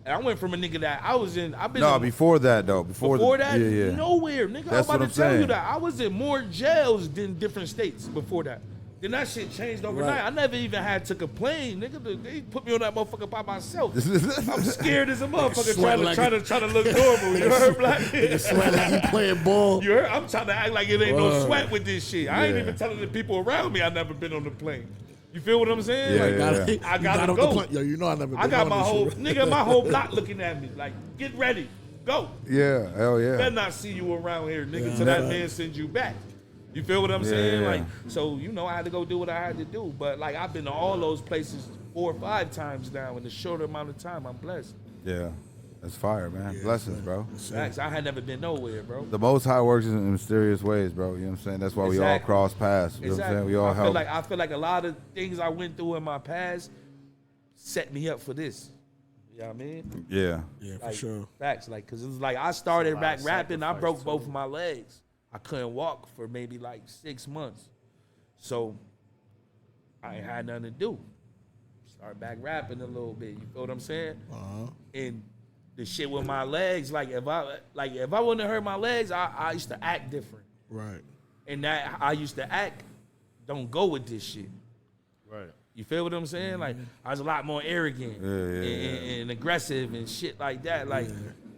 Speaker 5: and I went from a nigga that I was in. I've been
Speaker 3: No,
Speaker 5: in,
Speaker 3: before that though. Before
Speaker 5: that.
Speaker 3: Yeah, yeah.
Speaker 5: Nowhere, nigga.
Speaker 3: That's
Speaker 5: I'm
Speaker 3: what
Speaker 5: about
Speaker 3: I'm
Speaker 5: to tell
Speaker 3: saying.
Speaker 5: you that I was in more jails than different states before that. Then that shit changed overnight.
Speaker 4: Right.
Speaker 5: I never even had to complain, nigga. They put me on that motherfucker by myself. I'm scared as a motherfucker
Speaker 4: Sweat
Speaker 5: trying
Speaker 4: like
Speaker 5: to look normal. You heard, black?
Speaker 4: Sweat like he playing ball.
Speaker 5: You heard? I'm trying to act like it ain't no
Speaker 4: Word.
Speaker 5: sweat with this shit. I ain't
Speaker 3: Yeah.
Speaker 5: even telling the people around me I never been on the plane. You feel what I'm saying?
Speaker 3: Yeah,
Speaker 5: Like,
Speaker 3: yeah.
Speaker 5: I
Speaker 4: You
Speaker 5: gotta
Speaker 4: got off
Speaker 5: go.
Speaker 4: the plane. Yo, you know I never been
Speaker 5: I got
Speaker 4: on
Speaker 5: my
Speaker 4: this
Speaker 5: whole
Speaker 4: shit.
Speaker 5: nigga, my whole block looking at me like, get ready, go.
Speaker 3: Yeah, hell yeah.
Speaker 5: Better not see you around here, nigga,
Speaker 4: Yeah,
Speaker 5: till that
Speaker 4: right.
Speaker 5: man sends you back. You feel what I'm saying?
Speaker 3: yeah.
Speaker 5: Like, so you know, I had to go do what I had to do. But like, I've been to all those places 4 or 5 times now in a short amount of time. I'm blessed.
Speaker 3: Yeah, that's fire, man. Blessings, bro.
Speaker 5: Facts. I had never been nowhere, bro.
Speaker 3: The Most High works in mysterious ways, bro. You know what I'm saying? That's why we all
Speaker 5: Exactly.
Speaker 3: cross paths. You know what I'm saying? We all
Speaker 5: I feel
Speaker 3: help.
Speaker 5: like a lot of things I went through in my past set me up for this. You know what I mean?
Speaker 3: Yeah.
Speaker 4: Yeah, for
Speaker 5: Like,
Speaker 4: sure.
Speaker 5: Facts. Like, cause it was like I started
Speaker 6: lot
Speaker 5: back
Speaker 6: of
Speaker 5: rapping. I broke
Speaker 6: sacrifice,
Speaker 5: both
Speaker 6: too.
Speaker 5: of my legs. I couldn't walk for maybe like 6 months. So I ain't had nothing to do. Start back rapping a little bit. You feel what I'm saying? And the shit with my legs, like if I wouldn't have hurt my legs, I used to act different.
Speaker 4: Right.
Speaker 5: And that I used to act don't go with this shit.
Speaker 6: Right.
Speaker 5: You feel what I'm saying? Like I was a lot more arrogant and aggressive and shit like that. Like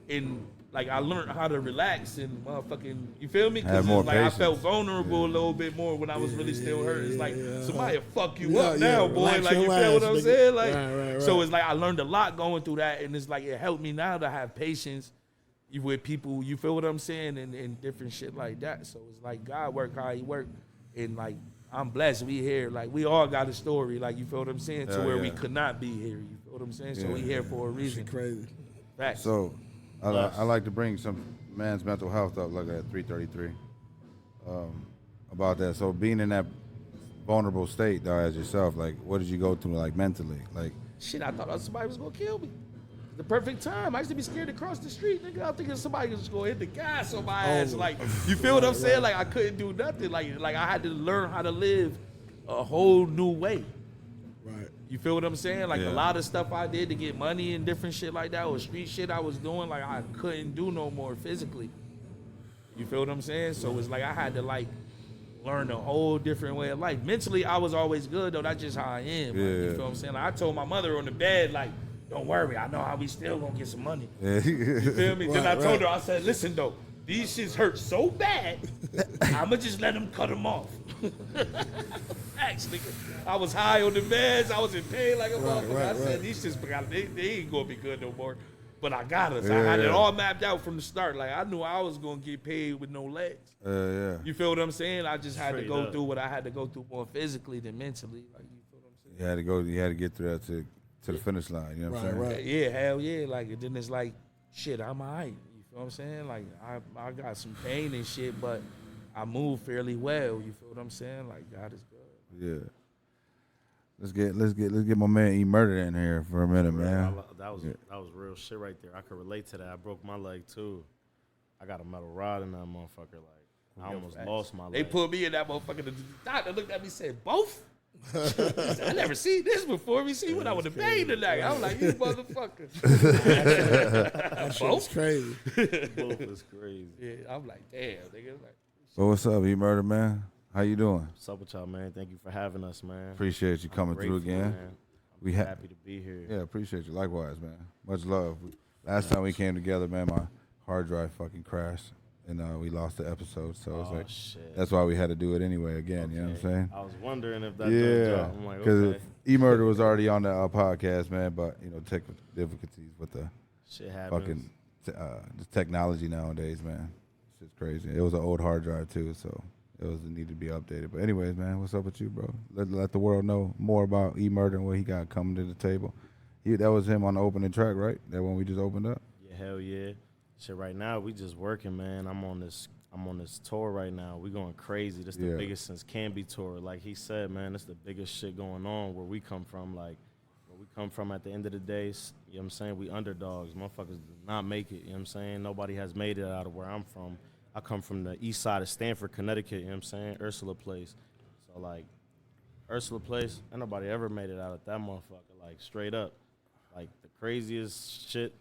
Speaker 5: and like I learned how to relax and motherfucking, you feel me?
Speaker 3: Have
Speaker 5: Because
Speaker 3: more
Speaker 5: like I
Speaker 3: patience.
Speaker 5: felt vulnerable a little bit more when I was really still hurt. It's like somebody will fuck you up
Speaker 4: Yeah,
Speaker 5: now, boy.
Speaker 4: relax
Speaker 5: Like you
Speaker 4: your
Speaker 5: feel what
Speaker 4: ass,
Speaker 5: I'm
Speaker 4: nigga.
Speaker 5: saying? Like
Speaker 4: Right.
Speaker 5: so it's like I learned a lot going through that, and it's like it helped me now to have patience with people. You feel what I'm saying? And different shit like that. So it's like God work how He work, and like I'm blessed. We here, like we all got a story. Like you feel what I'm saying? To
Speaker 3: Hell
Speaker 5: where
Speaker 3: yeah.
Speaker 5: we could not be here. You feel what I'm saying? So
Speaker 3: Yeah.
Speaker 5: we here for a reason.
Speaker 4: Shit crazy.
Speaker 5: Facts.
Speaker 3: So, I like to bring some man's mental health up, like at 333, about that. So, being in that vulnerable state, though, as yourself, like, what did you go through, like, mentally? Like,
Speaker 5: Shit, I thought somebody was gonna kill me. The perfect time. I used to be scared to cross the street, nigga. I'm thinking somebody was just gonna hit the gas on my ass. Like, you feel what I'm saying? Like, I couldn't do nothing. Like I had to learn how to live a whole new way.
Speaker 4: Right.
Speaker 5: You feel what I'm saying? Like
Speaker 3: Yeah.
Speaker 5: a lot of stuff I did to get money and different shit like that, or street shit I was doing, like I couldn't do no more physically. You feel what I'm saying? So it's like I had to like learn a whole different way of life. Mentally, I was always good though. That's just how I am. Like,
Speaker 3: Yeah.
Speaker 5: you feel what I'm saying? Like, I told my mother on the bed, like, don't worry, I know how we still gonna get some money. You feel me? Then I told her, I said, listen though, these shits hurt so bad, I'ma just let them cut them off. Actually, I was high on the meds, I was in pain like a motherfucker. I said, these shits, they ain't gonna be good no more. But I got us. I had it all mapped out from the start. Like I knew I was gonna get paid with no legs.
Speaker 3: yeah.
Speaker 5: You feel what I'm saying? I just had to
Speaker 6: Straight
Speaker 5: go
Speaker 6: up.
Speaker 5: through what I had to go through more physically than mentally. Like you feel what I'm saying?
Speaker 3: You had to get through that to the finish line, you know what I'm saying?
Speaker 4: Right.
Speaker 5: Yeah, hell yeah. Like and then it's like, shit, I'm alright. You feel what I'm saying? Like I got some pain and shit, but I move fairly well. You feel what I'm saying? Like God is good.
Speaker 3: Yeah. Let's get my man Emurda in here for a minute, man.
Speaker 6: That was real shit right there. I could relate to that. I broke my leg too. I got a metal rod in that motherfucker. Like I almost lost my leg.
Speaker 5: They put me in that motherfucker. The doctor looked at me and said, both? I never seen this before. We see what I would have paid tonight. I was like, you motherfucker.
Speaker 4: That shit's crazy.
Speaker 6: Both is crazy.
Speaker 5: Yeah, I'm like, damn, nigga. Like,
Speaker 3: So what's up, Emurda, man? How you doing?
Speaker 6: What's up with y'all, man? Thank you for having us, man.
Speaker 3: Appreciate you coming through
Speaker 6: Grateful,
Speaker 3: again.
Speaker 6: man.
Speaker 3: We
Speaker 6: Happy to be here.
Speaker 3: Yeah, appreciate you. Likewise, man. Much love. Last time we came together, man, my hard drive fucking crashed, and we lost the episode. So it's
Speaker 6: Oh,
Speaker 3: like
Speaker 6: shit.
Speaker 3: that's why we had to do it anyway again. You know what I'm saying?
Speaker 6: I was wondering if that
Speaker 3: Yeah,
Speaker 6: dropped. I'm like,
Speaker 3: because
Speaker 6: okay.
Speaker 3: Emurda was already on the podcast, man. But technical difficulties with the
Speaker 6: Shit happens.
Speaker 3: fucking the technology nowadays, man. Shit's crazy. It was an old hard drive too, so it was need to be updated. But anyways, man, what's up with you, bro? Let the world know more about Emurda and what he got coming to the table. That was him on the opening track, right? That one we just opened up.
Speaker 6: Yeah, hell yeah. Shit, right now we just working, man. I'm on this tour right now. We going crazy. This the biggest since Canby tour. Like he said, man, this the biggest shit going on where we come from. Like where we come from at the end of the day, you know what I'm saying? We underdogs. Motherfuckers did not make it, you know what I'm saying? Nobody has made it out of where I'm from. I come from the east side of Stamford, Connecticut, you know what I'm saying? Ursula Place. So like Ursula Place, ain't nobody ever made it out of that motherfucker. Like straight up. Like the craziest shit,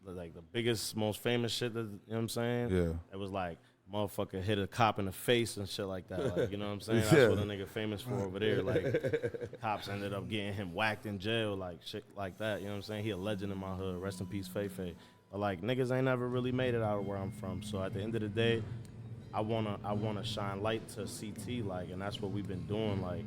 Speaker 6: like the biggest, most famous shit that, you know what I'm saying?
Speaker 3: Yeah.
Speaker 6: It was like motherfucker hit a cop in the face and shit like that. Like, you know what I'm saying? That's what a nigga famous for over there. Like, cops ended up getting him whacked in jail, like shit like that. You know what I'm saying? He a legend in my hood. Rest in peace, Fefe. But like, niggas ain't never really made it out of where I'm from. So at the end of the day, I wanna shine light to CT, like, and that's what we've been doing. Like,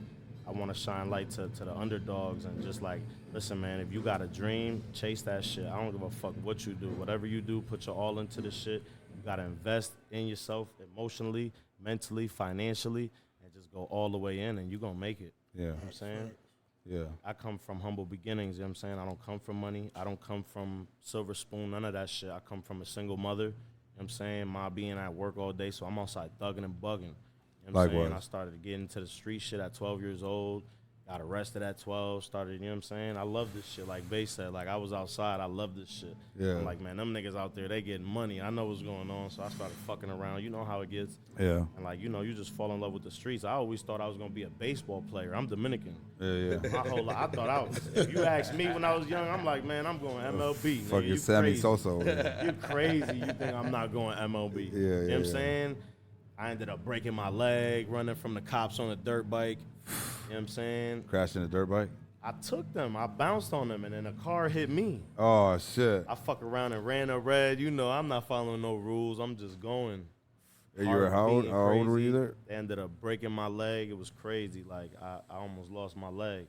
Speaker 6: I wanna shine light to the underdogs and just like, listen, man, if you got a dream, chase that shit. I don't give a fuck what you do. Whatever you do, put your all into the shit. You gotta invest in yourself emotionally, mentally, financially, and just go all the way in, and you're gonna make it.
Speaker 3: Yeah.
Speaker 6: You know what I'm saying?
Speaker 3: Yeah.
Speaker 6: I come from humble beginnings, you know what I'm saying? I don't come from money. I don't come from silver spoon, none of that shit. I come from a single mother, you know what I'm saying? My being at work all day, so I'm outside thugging and bugging. You know what I'm saying? I started to get into the street shit at 12 years old. Got arrested at 12, started, you know what I'm saying? I love this shit. Like Bass said, like I was outside, I love this shit.
Speaker 3: Yeah.
Speaker 6: I'm like, man, them niggas out there, they getting money. I know what's going on, so I started fucking around. You know how it gets.
Speaker 3: Yeah.
Speaker 6: And like, you know, you just fall in love with the streets. I always thought I was gonna be a baseball player. I'm Dominican.
Speaker 3: Yeah.
Speaker 6: My whole life, I thought I was. If you asked me when I was young, I'm like, man, I'm going MLB. Nigga.
Speaker 3: Fucking
Speaker 6: You
Speaker 3: Sammy
Speaker 6: crazy.
Speaker 3: Sosa.
Speaker 6: You crazy. You think I'm not going MLB.
Speaker 3: Yeah,
Speaker 6: You know what I'm
Speaker 3: yeah.
Speaker 6: saying? I ended up breaking my leg, running from the cops on a dirt bike. You know what I'm saying?
Speaker 3: Crashing a dirt bike.
Speaker 6: I took them. I bounced on them, and then a car hit me.
Speaker 3: Oh shit.
Speaker 6: I fuck around and ran a red. You know, I'm not following no rules. I'm just going.
Speaker 3: You were how old? How old were you there?
Speaker 6: They ended up breaking my leg. It was crazy. Like, I almost lost my leg.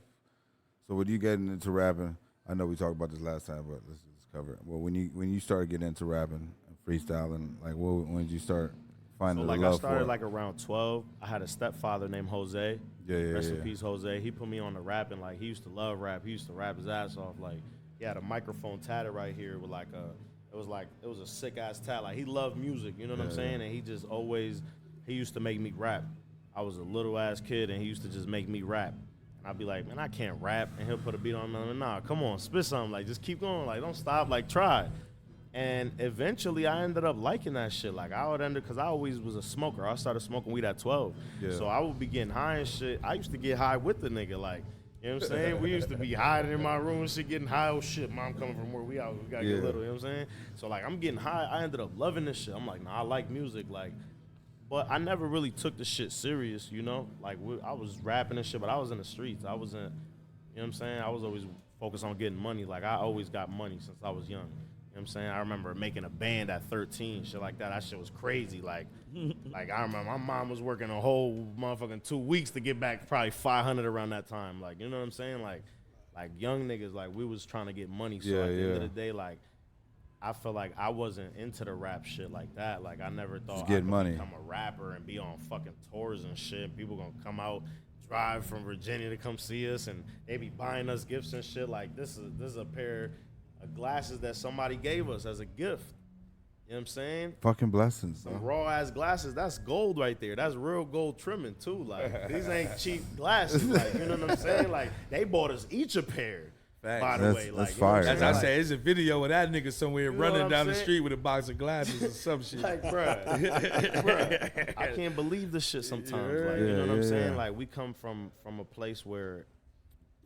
Speaker 3: So when you getting into rapping, I know we talked about this last time, but let's just cover it. Well, when you started getting into rapping and freestyling, like when did you start finding
Speaker 6: So
Speaker 3: the
Speaker 6: like
Speaker 3: love
Speaker 6: I started
Speaker 3: for it?
Speaker 6: like around 12. I had a stepfather named Jose.
Speaker 3: Yeah.
Speaker 6: Rest in peace, Jose. He put me on the rapping. Like, he used to love rap. He used to rap his ass off. Like, he had a microphone tatted right here with like it was a sick ass tat. Like, he loved music, you know what I'm saying? And he just always, he used to make me rap. I was a little ass kid and he used to just make me rap. And I'd be like, man, I can't rap. And he'll put a beat on me. I'm like, nah, come on, spit something. Like, just keep going. Like, don't stop. Like, try. And eventually I ended up liking that shit. Like, I would end up, because I always was a smoker. I started smoking weed at 12.
Speaker 3: Yeah.
Speaker 6: So I would be getting high and shit. I used to get high with the nigga. Like, you know what I'm saying? We used to be hiding in my room and shit, getting high. Oh, shit, mom coming from where we out. We got to get little, you know what I'm saying? So, like, I'm getting high. I ended up loving this shit. I'm like, nah, I like music. Like, but I never really took the shit serious, you know? Like, I was rapping and shit, but I was in the streets. I wasn't, you know what I'm saying? I was always focused on getting money. Like, I always got money since I was young. You know what I'm saying? I remember making a band at 13, shit like that. That shit was crazy. Like I remember my mom was working a whole motherfucking 2 weeks to get back probably 500 around that time. Like, you know what I'm saying? Like young niggas, like, we was trying to get money. So at the end of the day, like, I felt like I wasn't into the rap shit like that. Like, I never thought I could
Speaker 3: money.
Speaker 6: become a rapper and be on fucking tours and shit. People gonna come out, drive from Virginia to come see us, and they be buying us gifts and shit. Like, this is a pair of glasses that somebody gave us as a gift. You know what I'm saying?
Speaker 3: Fucking blessings.
Speaker 6: Some raw ass glasses. That's gold right there. That's real gold trimming too. Like, these ain't cheap glasses. Like, you know what I'm saying? Like, they bought us each a pair. By the way, like,
Speaker 3: that's fire.
Speaker 5: As I said, it's a video of that nigga somewhere
Speaker 6: You know
Speaker 5: running
Speaker 6: what I'm
Speaker 5: down the
Speaker 6: saying?
Speaker 5: street with a box of glasses or some shit.
Speaker 6: Like, bruh, I can't believe this shit sometimes. Like, you know what I'm saying? Like, we come from a place where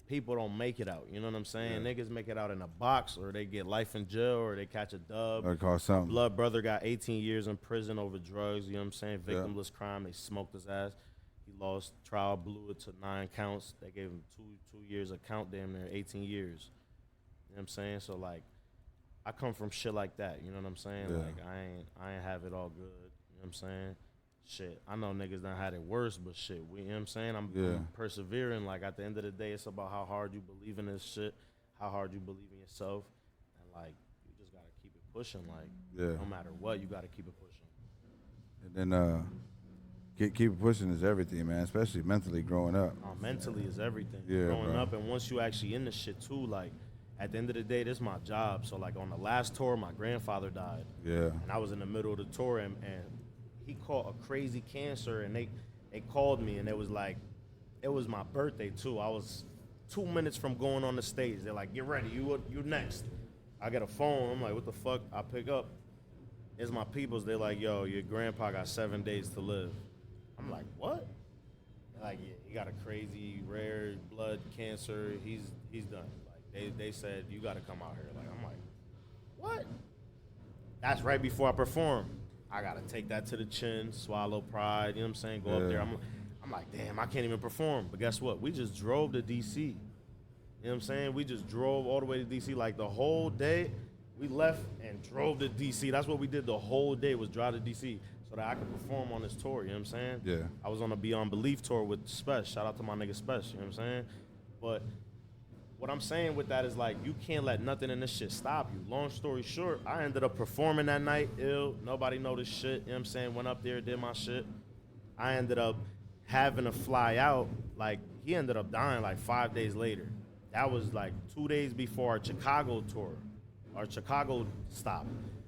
Speaker 6: people don't make it out. You know what I'm saying? Niggas make it out in a box, or they get life in jail, or they catch a dub.
Speaker 3: Or call something.
Speaker 6: Blood brother got 18 years in prison over drugs. You know what I'm saying? Victimless crime. They smoked his ass. He lost trial, blew it to 9 counts. They gave him two years of count, damn near 18 years. You know what I'm saying? So, like, I come from shit like that. You know what I'm saying?
Speaker 3: Yeah.
Speaker 6: Like, I ain't have it all good. You know what I'm saying? Shit, I know niggas done had it worse, but shit, you know what I'm saying? I'm persevering. Like, at the end of the day, it's about how hard you believe in this shit, how hard you believe in yourself, and, like, you just gotta keep it pushing. Like, no matter what, you gotta keep it pushing.
Speaker 3: And then keep pushing is everything, man. Especially mentally growing up.
Speaker 6: Mentally is everything.
Speaker 3: Yeah,
Speaker 6: Growing
Speaker 3: bro.
Speaker 6: up, and once you actually in the shit too, like, at the end of the day, this is my job. So like on the last tour, my grandfather died.
Speaker 3: Yeah.
Speaker 6: And I was in the middle of the tour, and he caught a crazy cancer, and they called me, and it was like, it was my birthday too. I was 2 minutes from going on the stage. They're like, get ready, you next. I get a phone. I'm like, what the fuck? I pick up. It's my peoples. They're like, yo, your grandpa got 7 days to live. I'm like, what? They're like, yeah, he got a crazy rare blood cancer. He's done. Like they said you got to come out here. Like I'm like, what? That's right before I perform. I gotta take that to the chin, swallow pride. You know what I'm saying? Go up there. I'm like, damn, I can't even perform. But guess what? We just drove to DC. You know what I'm saying? We just drove all the way to DC. Like the whole day, we left and drove to DC. That's what we did the whole day, was drive to DC so that I could perform on this tour. You know what I'm saying?
Speaker 3: Yeah.
Speaker 6: I was on a Beyond Belief tour with Spesh. Shout out to my nigga Spesh. You know what I'm saying? But what I'm saying with that is, like, you can't let nothing in this shit stop you. Long story short, I ended up performing that night, ill. Nobody noticed shit. You know what I'm saying? Went up there, did my shit. I ended up having to fly out. Like, he ended up dying like 5 days later. That was like 2 days before our Chicago tour, our Chicago stop.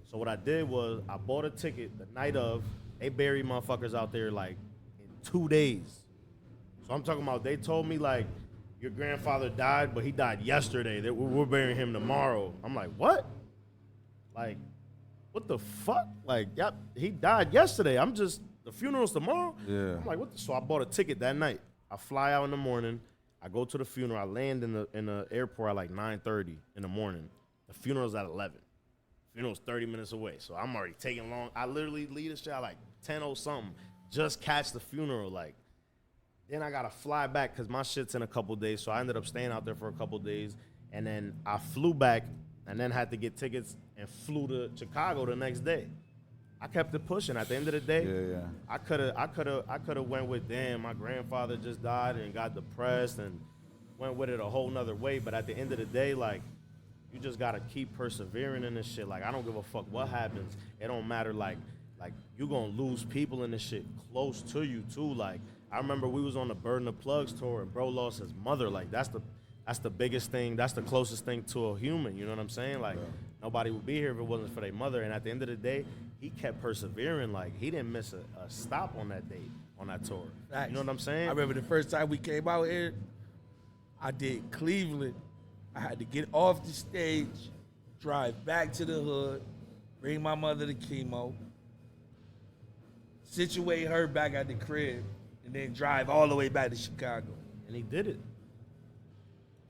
Speaker 6: So what I did was I bought a ticket the night of. They buried motherfuckers out there like in 2 days. So I'm talking about, they told me like, your grandfather died, but he died yesterday. We're burying him tomorrow. I'm like, what? Like, what the fuck? Like, yep, he died yesterday. The funeral's tomorrow?
Speaker 3: Yeah.
Speaker 6: I'm like, what the? So I bought a ticket that night. I fly out in the morning. I go to the funeral. I land in the airport at like 9:30 in the morning. The funeral's at 11. Funeral's 30 minutes away. So I'm already taking long. I literally leave the shit at like 10:00 something. Just catch the funeral, like. Then I gotta fly back because my shit's in a couple days. So I ended up staying out there for a couple days. And then I flew back and then had to get tickets and flew to Chicago the next day. I kept it pushing. At the end of the day, I could have went with, damn, my grandfather just died and got depressed and went with it a whole nother way. But at the end of the day, like, you just gotta keep persevering in this shit. Like, I don't give a fuck what happens. It don't matter. Like you gonna lose people in this shit close to you too. Like, I remember we was on the Burden of Plugs tour and bro lost his mother. Like, that's the biggest thing. That's the closest thing to a human. You know what I'm saying? Like, nobody would be here if it wasn't for their mother. And at the end of the day, he kept persevering. Like, he didn't miss a stop on that date, on that tour.
Speaker 5: Facts.
Speaker 6: You know what I'm saying?
Speaker 5: I remember the first time we came out here, I did Cleveland. I had to get off the stage, drive back to the hood, bring my mother to chemo, situate her back at the crib, and then drive all the way back to Chicago.
Speaker 6: And he did it.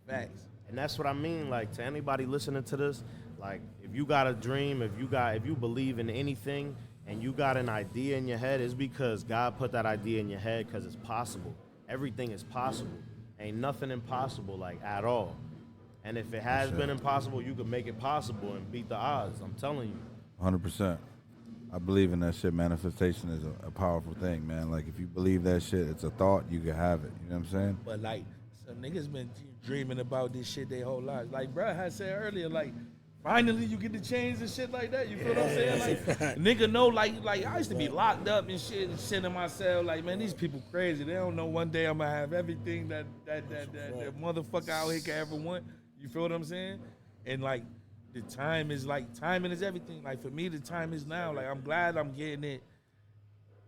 Speaker 5: Facts.
Speaker 6: And that's what I mean. Like, to anybody listening to this, like, if you got a dream, if you believe in anything and you got an idea in your head, it's because God put that idea in your head because it's possible. Everything is possible. Ain't nothing impossible, like, at all. And if it has been impossible, you can make it possible and beat the odds. I'm telling you.
Speaker 3: 100%. I believe in that shit. Manifestation is a powerful thing, man. Like, if you believe that shit, it's a thought, you can have it. You know what I'm saying?
Speaker 5: But, like, some niggas been dreaming about this shit their whole lives. Like, bruh had said earlier, like, finally you get the chains and shit like that. You feel what I'm saying? Like, nigga know, like I used to be locked up and shit and shit in my cell. Like, man, these people crazy. They don't know one day I'm gonna have everything that motherfucker out here can ever want. You feel what I'm saying? And, like, the time is, like, timing is everything. Like, for me, the time is now. Like, I'm glad I'm getting it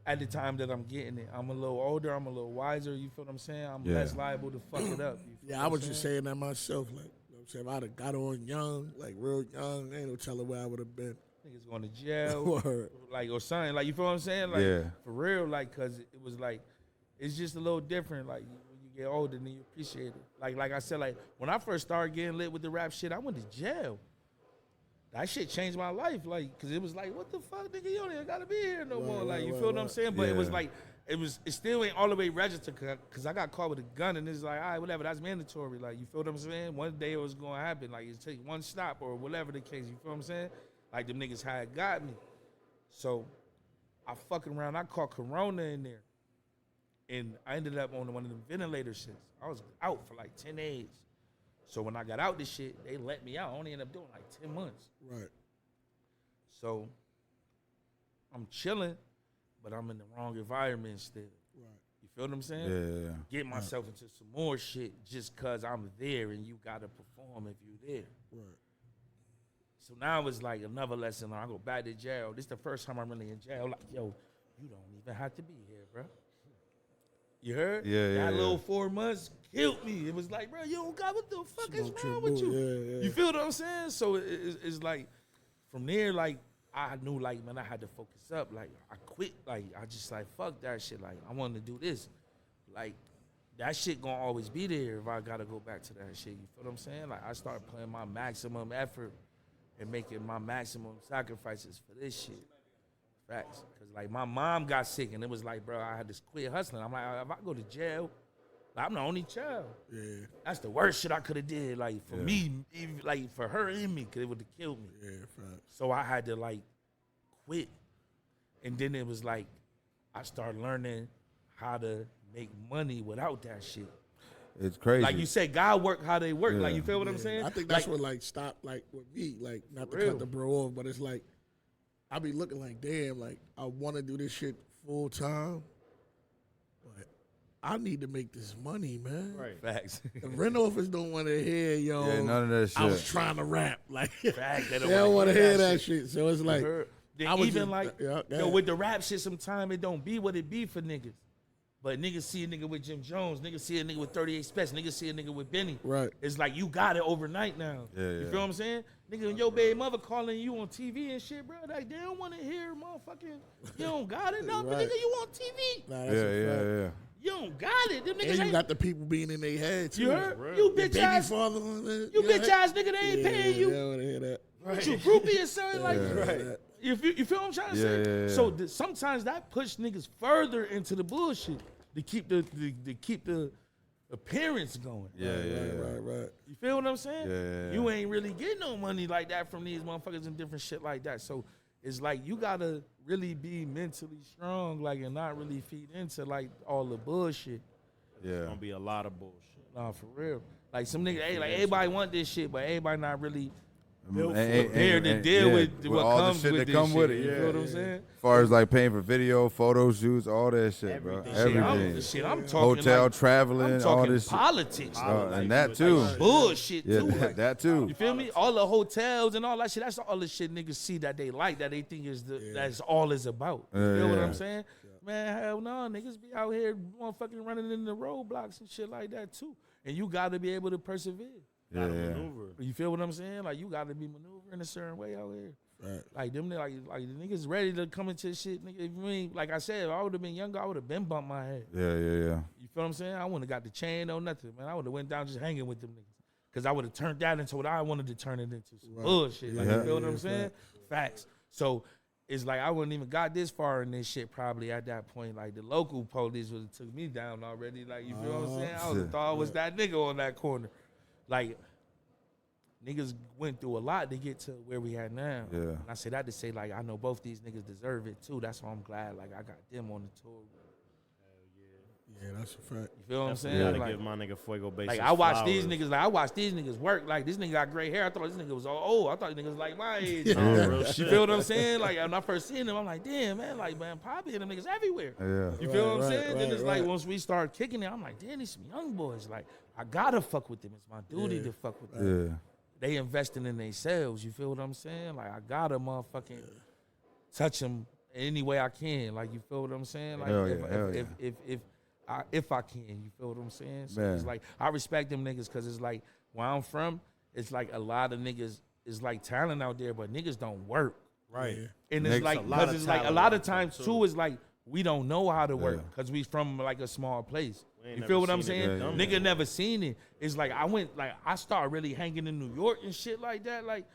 Speaker 5: at the time that I'm getting it. I'm a little older. I'm a little wiser. You feel what I'm saying? I'm less liable to fuck it up.
Speaker 4: Yeah, I was just saying that myself. Like, you know what I'm saying? If I'd have got on young, like real young, ain't no telling where I would have been.
Speaker 5: Niggas going to jail, like, or something. Like, you feel what I'm saying? Like, for real, like, because it was like, it's just a little different. Like, when you get older, then you appreciate it. Like I said, like, when I first started getting lit with the rap shit, I went to jail. That shit changed my life, like, because it was like, what the fuck, nigga, you don't even gotta be here no more. Like, you feel what I'm saying? But it was like, it still ain't all the way registered, because I got caught with a gun, and it's like, all right, whatever, that's mandatory. Like, you feel what I'm saying? One day it was gonna happen. Like, it take one stop or whatever the case. You feel what I'm saying? Like, them niggas had got me. So I fucking around, I caught Corona in there, and I ended up on one of them ventilator shits. I was out for like 10 days. So when I got out this shit, they let me out. I only ended up doing like 10 months.
Speaker 4: Right.
Speaker 5: So I'm chilling, but I'm in the wrong environment still.
Speaker 4: Right.
Speaker 5: You feel what I'm saying?
Speaker 3: Yeah.
Speaker 5: Get myself into some more shit just cause I'm there and you gotta perform if you there.
Speaker 4: Right.
Speaker 5: So now it's like another lesson. I go back to jail. This is the first time I'm really in jail. Like, yo, you don't even have to be here, bro. You heard?
Speaker 3: Yeah.
Speaker 5: That little 4 months killed me. It was like, bro, you don't got what the fuck is
Speaker 4: Smoke
Speaker 5: wrong
Speaker 4: your
Speaker 5: with you?
Speaker 4: boy, yeah.
Speaker 5: You feel what I'm saying? So it's like, from there, like, I knew, like, man, I had to focus up. Like, I quit. Like, I just, like, fuck that shit. Like, I wanted to do this. Like, that shit gonna always be there if I gotta go back to that shit. You feel what I'm saying? Like, I started putting my maximum effort and making my maximum sacrifices for this shit. Facts. Because, like, my mom got sick, and it was like, bro, I had to quit hustling. I'm like, if I go to jail, like, I'm the only child.
Speaker 4: Yeah.
Speaker 5: That's the worst shit I could have did, like, for me, even, like, for her and me, because it would have killed me.
Speaker 4: Yeah, facts.
Speaker 5: So I had to, like, quit. And then it was like, I started learning how to make money without that shit.
Speaker 3: It's crazy.
Speaker 5: Like you said, God work how they work.
Speaker 3: Yeah.
Speaker 5: Like, you feel what I'm saying?
Speaker 4: I think that's
Speaker 5: like,
Speaker 4: what like stopped like with me, like not to
Speaker 5: real.
Speaker 4: cut the bro off, but it's like I be looking like, damn, like I want to do this shit full time, but I need to make this money, man.
Speaker 6: Right.
Speaker 5: Facts.
Speaker 4: The rent office don't want to hear, yo.
Speaker 3: Yeah, none of that shit.
Speaker 4: I was trying to rap, like
Speaker 5: Fact,
Speaker 4: they don't want to hear that shit. So it's like
Speaker 5: Then
Speaker 4: I was
Speaker 5: even
Speaker 4: just-
Speaker 5: like,
Speaker 4: yeah,
Speaker 5: yo, with the rap shit, sometimes it don't be what it be for niggas. But niggas see a nigga with Jim Jones, niggas see a nigga with 38 Specs, niggas see a nigga with Benny.
Speaker 4: Right.
Speaker 5: It's like you got it overnight now.
Speaker 3: Yeah,
Speaker 5: You
Speaker 3: yeah.
Speaker 5: feel what I'm saying? Nigga, and your baby mother calling you on TV and shit, bro. Like, they don't want to hear motherfucking, you don't got it. No, but
Speaker 4: Right.
Speaker 5: nigga, you on TV.
Speaker 4: Nah,
Speaker 3: Yeah,
Speaker 4: that's a fact.
Speaker 3: yeah.
Speaker 5: You don't got it. Them niggas
Speaker 4: And you
Speaker 5: ain't.
Speaker 4: got the people being in their head too.
Speaker 5: You heard?
Speaker 6: Real.
Speaker 5: You
Speaker 4: Their
Speaker 5: bitch
Speaker 4: baby
Speaker 5: ass.
Speaker 4: father on that.
Speaker 5: You
Speaker 4: know
Speaker 5: bitch
Speaker 4: that?
Speaker 5: ass nigga, they ain't paying
Speaker 4: They
Speaker 5: you.
Speaker 4: don't want to hear that.
Speaker 5: What you groupie or something like
Speaker 3: Yeah.
Speaker 5: that?
Speaker 4: Right.
Speaker 5: You feel what I'm trying to
Speaker 3: Yeah,
Speaker 5: say?
Speaker 3: yeah, yeah.
Speaker 5: So sometimes that push niggas further into the bullshit to keep the appearance going.
Speaker 3: Yeah.
Speaker 4: Right.
Speaker 5: You feel what I'm saying?
Speaker 3: Yeah.
Speaker 5: You ain't really getting no money like that from these motherfuckers and different shit like that. So it's like you gotta really be mentally strong, like, and not really feed into like all the bullshit.
Speaker 3: Yeah.
Speaker 6: Gonna be a lot of bullshit.
Speaker 5: Nah, for real. Like some nigga, hey, like everybody want this shit, but everybody not really
Speaker 3: And-
Speaker 5: prepared to
Speaker 3: and-
Speaker 5: deal
Speaker 3: yeah,
Speaker 5: with what
Speaker 3: all
Speaker 5: comes
Speaker 3: the shit
Speaker 5: with
Speaker 3: that
Speaker 5: this
Speaker 3: come
Speaker 5: shit.
Speaker 3: with it.
Speaker 5: You
Speaker 3: Yeah.
Speaker 5: feel what I'm saying?
Speaker 3: As far as like paying for video, photo shoots, all that shit, bro.
Speaker 6: Everything.
Speaker 3: Everything.
Speaker 5: I'm talking
Speaker 3: Hotel
Speaker 5: like,
Speaker 3: traveling,
Speaker 5: I'm
Speaker 3: all
Speaker 5: talking
Speaker 3: this shit.
Speaker 5: politics,
Speaker 3: And that too.
Speaker 5: bullshit
Speaker 3: Yeah,
Speaker 5: too. Like,
Speaker 3: that too.
Speaker 5: you feel me? All the hotels and all that shit. That's all the shit niggas see that they like, that they think is that's all it's about. You feel what
Speaker 3: Yeah.
Speaker 5: I'm saying? Man, hell no, niggas be out here motherfucking running in the roadblocks and shit like that too. And you got to be able to persevere.
Speaker 3: Yeah.
Speaker 6: Maneuver.
Speaker 5: You feel what I'm saying? Like you got to be maneuvering a certain way out here.
Speaker 4: Right.
Speaker 5: Like them, like the niggas ready to come into shit. Nigga, if you ain't, like I said, if I would have been younger, I would have been bumped my head.
Speaker 3: Yeah.
Speaker 5: You feel what I'm saying? I wouldn't have got the chain or nothing, man. I would have went down just hanging with them niggas. Because I would have turned that into what I wanted to turn it into. Some bullshit. Like,
Speaker 3: Yeah.
Speaker 5: you feel what I'm saying? Facts. So it's like I wouldn't even got this far in this shit probably at that point. Like the local police would have took me down already. Like, you feel what I'm saying? I would have thought I was that nigga on that corner. Like, niggas went through a lot to get to where we at now.
Speaker 3: Yeah.
Speaker 5: And I say that to say, like, I know both these niggas deserve it too. That's why I'm glad, like, I got them on the tour.
Speaker 4: Yeah, that's a fact.
Speaker 5: You feel what I'm saying?
Speaker 6: Gotta
Speaker 5: Like,
Speaker 6: give my nigga Fuego Base.
Speaker 5: like
Speaker 6: his
Speaker 5: I watch
Speaker 6: flowers.
Speaker 5: these niggas, like I watch these niggas work. Like this nigga got gray hair. I thought this nigga was all old. I thought these niggas was like my age.
Speaker 6: Real
Speaker 5: You
Speaker 6: shit.
Speaker 5: feel what I'm saying? Like when I first seen them, I'm like, damn man, like man, Poppy and them niggas everywhere.
Speaker 3: Yeah.
Speaker 5: You feel what I'm
Speaker 4: Right,
Speaker 5: saying? Then
Speaker 4: right,
Speaker 5: it's like
Speaker 4: right.
Speaker 5: once we start kicking it, I'm like, damn, these some young boys. Like I gotta fuck with them. It's my duty to fuck with them.
Speaker 3: Yeah.
Speaker 5: They investing in themselves. You feel what I'm saying? Like I gotta motherfucking touch them any way I can. Like you feel what I'm saying? Like
Speaker 3: Hell
Speaker 5: if,
Speaker 3: yeah, hell
Speaker 5: if I can, you feel what I'm saying? So
Speaker 3: Man.
Speaker 5: it's like I respect them niggas because it's like where I'm from, it's like a lot of niggas is like talent out there, but niggas don't work.
Speaker 6: Right.
Speaker 5: And it's
Speaker 3: Niggas-
Speaker 5: like
Speaker 6: a lot
Speaker 5: because
Speaker 6: of
Speaker 5: it's like a
Speaker 6: talent
Speaker 5: lot of
Speaker 6: out there,
Speaker 5: times
Speaker 6: too.
Speaker 5: too is like we don't know how to work
Speaker 3: Yeah.
Speaker 5: because we from like a small place.
Speaker 6: We ain't
Speaker 5: You
Speaker 6: never
Speaker 5: feel what I'm
Speaker 6: seen it
Speaker 5: saying?
Speaker 6: done
Speaker 5: Nigga
Speaker 6: before.
Speaker 5: never seen it. It's like I started really hanging in New York and shit like that, like,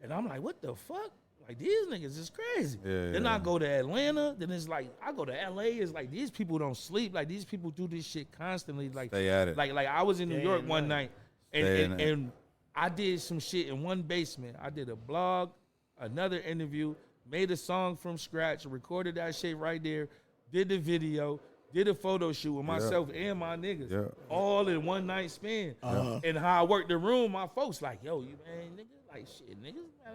Speaker 5: and I'm like, what the fuck? Like these niggas is crazy.
Speaker 3: Yeah,
Speaker 5: Then
Speaker 3: yeah.
Speaker 5: I go to Atlanta. Then it's like I go to LA. It's like these people don't sleep. Like these people do this shit constantly. Like
Speaker 3: Stay at it.
Speaker 5: Like I was in New
Speaker 6: Day
Speaker 5: York
Speaker 6: and
Speaker 5: one
Speaker 6: night.
Speaker 5: night,
Speaker 3: Stay
Speaker 5: and
Speaker 3: in it.
Speaker 5: and I did some shit in one basement. I did a blog, another interview, made a song from scratch, recorded that shit right there, did the video, did a photo shoot with myself and my niggas,
Speaker 3: Yeah.
Speaker 5: all in one night span. And how I worked the room, my folks like, yo, you man, nigga, like shit, niggas, man,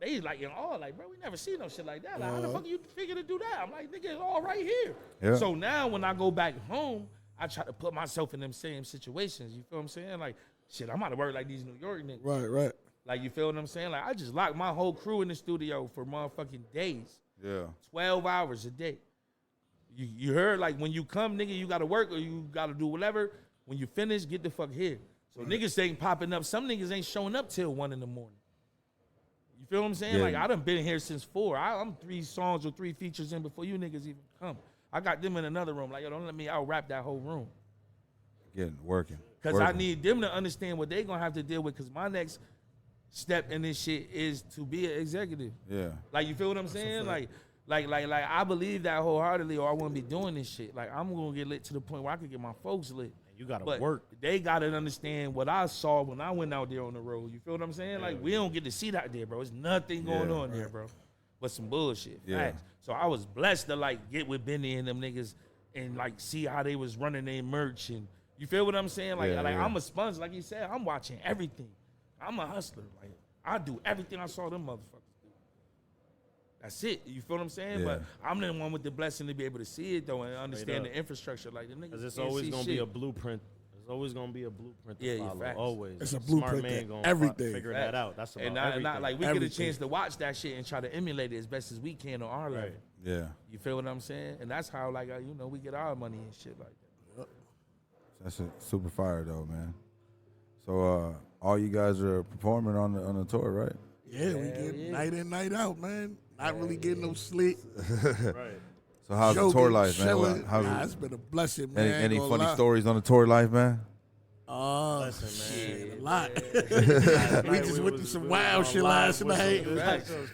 Speaker 5: They like in awe, like, bro, we never seen no shit like that. Like, how the fuck you figure to do that? I'm like, nigga, it's all right here.
Speaker 3: Yeah.
Speaker 5: So now when I go back home, I try to put myself in them same situations. You feel what I'm saying? Like, shit, I'm out to work like these New York niggas.
Speaker 4: Right.
Speaker 5: Like, you feel what I'm saying? Like, I just locked my whole crew in the studio for motherfucking days.
Speaker 3: Yeah.
Speaker 5: 12 hours a day. You heard, like, when you come, nigga, you got to work or you got to do whatever. When you finish, get the fuck here. So niggas ain't popping up. Some niggas ain't showing up till 1 in the morning. You feel what I'm saying?
Speaker 3: Yeah.
Speaker 5: Like, I done been here since 4. I'm 3 songs or 3 features in before you niggas even come. I got them in another room. Like, yo, don't let me out-rap that whole room.
Speaker 3: Working.
Speaker 5: Because I need them to understand what they going to have to deal with, because my next step in this shit is to be an executive.
Speaker 3: Yeah.
Speaker 5: Like, you feel what I'm saying? Like I believe that wholeheartedly, or I wouldn't be doing this shit. Like, I'm going to get lit to the point where I could get my folks lit.
Speaker 6: You gotta
Speaker 5: But
Speaker 6: work.
Speaker 5: they gotta understand what I saw when I went out there on the road. You feel what I'm saying? Like, we don't get to see that there, bro. There's nothing going on there, bro. But some bullshit.
Speaker 3: Yeah.
Speaker 5: Facts. So I was blessed to like get with Benny and them niggas and like see how they was running their merch, and you feel what I'm saying? Like,
Speaker 3: Yeah, yeah.
Speaker 5: I'm a sponge, like you said. I'm watching everything. I'm a hustler. Like, I do everything I saw them motherfuckers do. That's it. You feel what I'm saying?
Speaker 3: Yeah.
Speaker 5: But I'm the one with the blessing to be able to see it though and understand the infrastructure. Like, the niggas
Speaker 6: Because it's
Speaker 5: can't
Speaker 6: always
Speaker 5: see
Speaker 6: gonna
Speaker 5: shit.
Speaker 6: be a blueprint. There's always gonna be a blueprint to
Speaker 5: Yeah,
Speaker 6: follow.
Speaker 5: facts.
Speaker 6: Always.
Speaker 4: It's a
Speaker 6: Smart
Speaker 4: blueprint
Speaker 6: man
Speaker 4: to
Speaker 6: gonna
Speaker 4: everything.
Speaker 6: figure that out. That's about
Speaker 5: And not
Speaker 6: everything.
Speaker 5: like we get a
Speaker 4: Everything.
Speaker 5: chance to watch that shit and try to emulate it as best as we can on our level.
Speaker 3: Yeah.
Speaker 5: You feel what I'm saying? And that's how like we get our money and shit like that.
Speaker 3: That's a super fire though, man. So all you guys are performing on the tour, right?
Speaker 4: Yeah, we get night in, night out, man. Not really getting no sleep.
Speaker 6: Right.
Speaker 3: So how's the tour
Speaker 4: Joking,
Speaker 3: life, man?
Speaker 4: chilling.
Speaker 3: How's
Speaker 4: Nah,
Speaker 3: it-
Speaker 4: it's been a blessing, man.
Speaker 3: any
Speaker 4: Ain't gonna
Speaker 3: funny
Speaker 4: lie.
Speaker 3: stories on the tour life, man?
Speaker 6: Listen,
Speaker 4: A lot.
Speaker 6: man.
Speaker 4: We just went through some wild shit last night.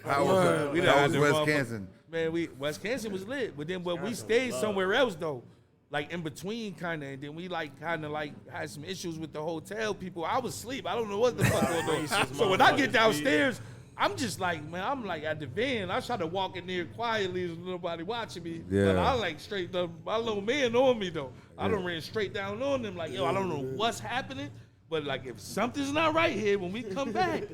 Speaker 3: How
Speaker 4: Word.
Speaker 5: We
Speaker 3: was,
Speaker 5: done
Speaker 3: how
Speaker 5: had
Speaker 3: was
Speaker 5: the
Speaker 3: West
Speaker 5: motherfucker-
Speaker 3: Kansas?
Speaker 5: Man, West Kansas was lit, but then we stayed somewhere else though. Like in between kinda, and then we like kinda like had some issues with the hotel people. I was asleep. I don't know what the fuck going on. So when I get downstairs, I'm just like, man, I'm like at the van. I try to walk in there quietly, there's nobody watching me.
Speaker 3: Yeah.
Speaker 5: But I like straight up, my little man on me though. I done ran straight down on them like, yo, I don't know what's happening, but like if something's not right here when we come back,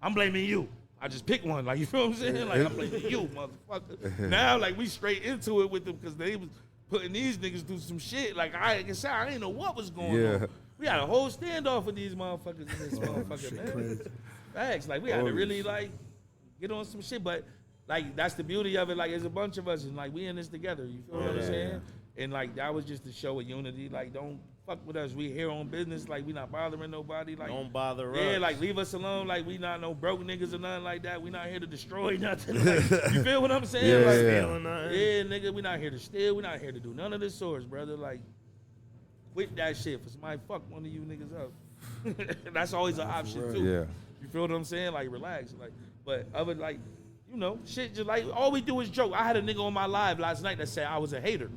Speaker 5: I'm blaming you. I just pick one, like, you feel what I'm saying? Like, I'm blaming you, motherfucker. Now, like, we straight into it with them because they was putting these niggas through some shit. Like, I didn't know what was going on. We had a whole standoff with these motherfuckers in this motherfucker, man. Facts. Like, we had to really, like, get on some shit. But, like, that's the beauty of it. Like, there's a bunch of us, and, like, we in this together. You feel what I'm saying? And, like, that was just to show a unity. Like, don't fuck with us. We here on business. Like, we not bothering nobody. Like,
Speaker 6: Don't bother us.
Speaker 5: yeah, like, leave us alone. Like, we not no broke niggas or nothing like that. We not here to destroy nothing. Like, you feel what I'm saying?
Speaker 3: Yeah,
Speaker 5: Like,
Speaker 3: yeah.
Speaker 6: Feeling nothing.
Speaker 5: yeah, nigga, we not here to steal. We not here to do none of this sorts, brother. Like, quit that shit for somebody fuck one of you niggas up. That's always an option, too.
Speaker 3: Yeah.
Speaker 5: You feel what I'm saying? Like, relax. Like, but other, like, you know, shit just like, all we do is joke. I had a nigga on my live last night that said I was a hater.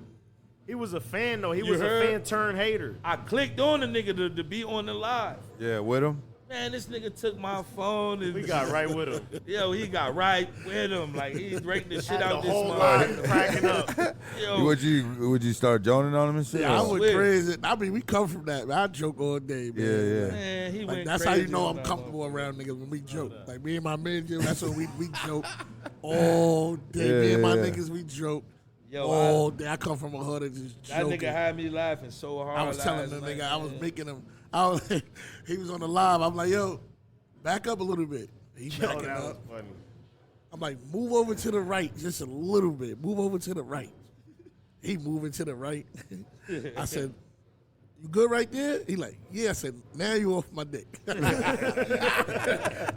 Speaker 6: He was a fan, though. He
Speaker 5: You
Speaker 6: was
Speaker 5: heard?
Speaker 6: a fan turned hater.
Speaker 5: I clicked on the nigga to be on the live.
Speaker 3: Yeah, with him?
Speaker 5: Man, this nigga took my phone and
Speaker 6: We got right with him.
Speaker 5: yo, he got right with him. Like, he drank the shit
Speaker 6: Had
Speaker 5: out
Speaker 6: the
Speaker 5: this
Speaker 6: whole
Speaker 5: motherfucker.
Speaker 6: line cracking up.
Speaker 5: Yo,
Speaker 3: Would you start joning on him and shit?
Speaker 4: Yeah, I
Speaker 3: Or-
Speaker 4: went
Speaker 5: swear.
Speaker 4: crazy. I mean, we come from that, man. I joke all day, man.
Speaker 3: Yeah.
Speaker 5: man, he
Speaker 4: Like,
Speaker 5: went
Speaker 4: that's
Speaker 5: crazy
Speaker 4: how you know
Speaker 5: on
Speaker 4: I'm
Speaker 5: that
Speaker 4: comfortable
Speaker 5: motherfucker.
Speaker 4: around niggas when we joke. Like me and my men, that's what we joke all day. Me and my
Speaker 3: Yeah.
Speaker 4: niggas, we joke
Speaker 5: Yo,
Speaker 4: all day. I come from a hood and just
Speaker 5: that
Speaker 4: joking.
Speaker 5: nigga had me laughing so hard.
Speaker 4: I was telling
Speaker 5: last
Speaker 4: the
Speaker 5: night,
Speaker 4: nigga, I was
Speaker 5: man.
Speaker 4: making him. He was on the live. I'm like, yo, back up a little bit. He
Speaker 6: Yo,
Speaker 4: backing
Speaker 6: that was
Speaker 4: up.
Speaker 6: funny.
Speaker 4: I'm like, move over to the right just a little bit. Move over to the right. He moving to the right. I said, you good right there? He like, yeah. I said, now you off my dick.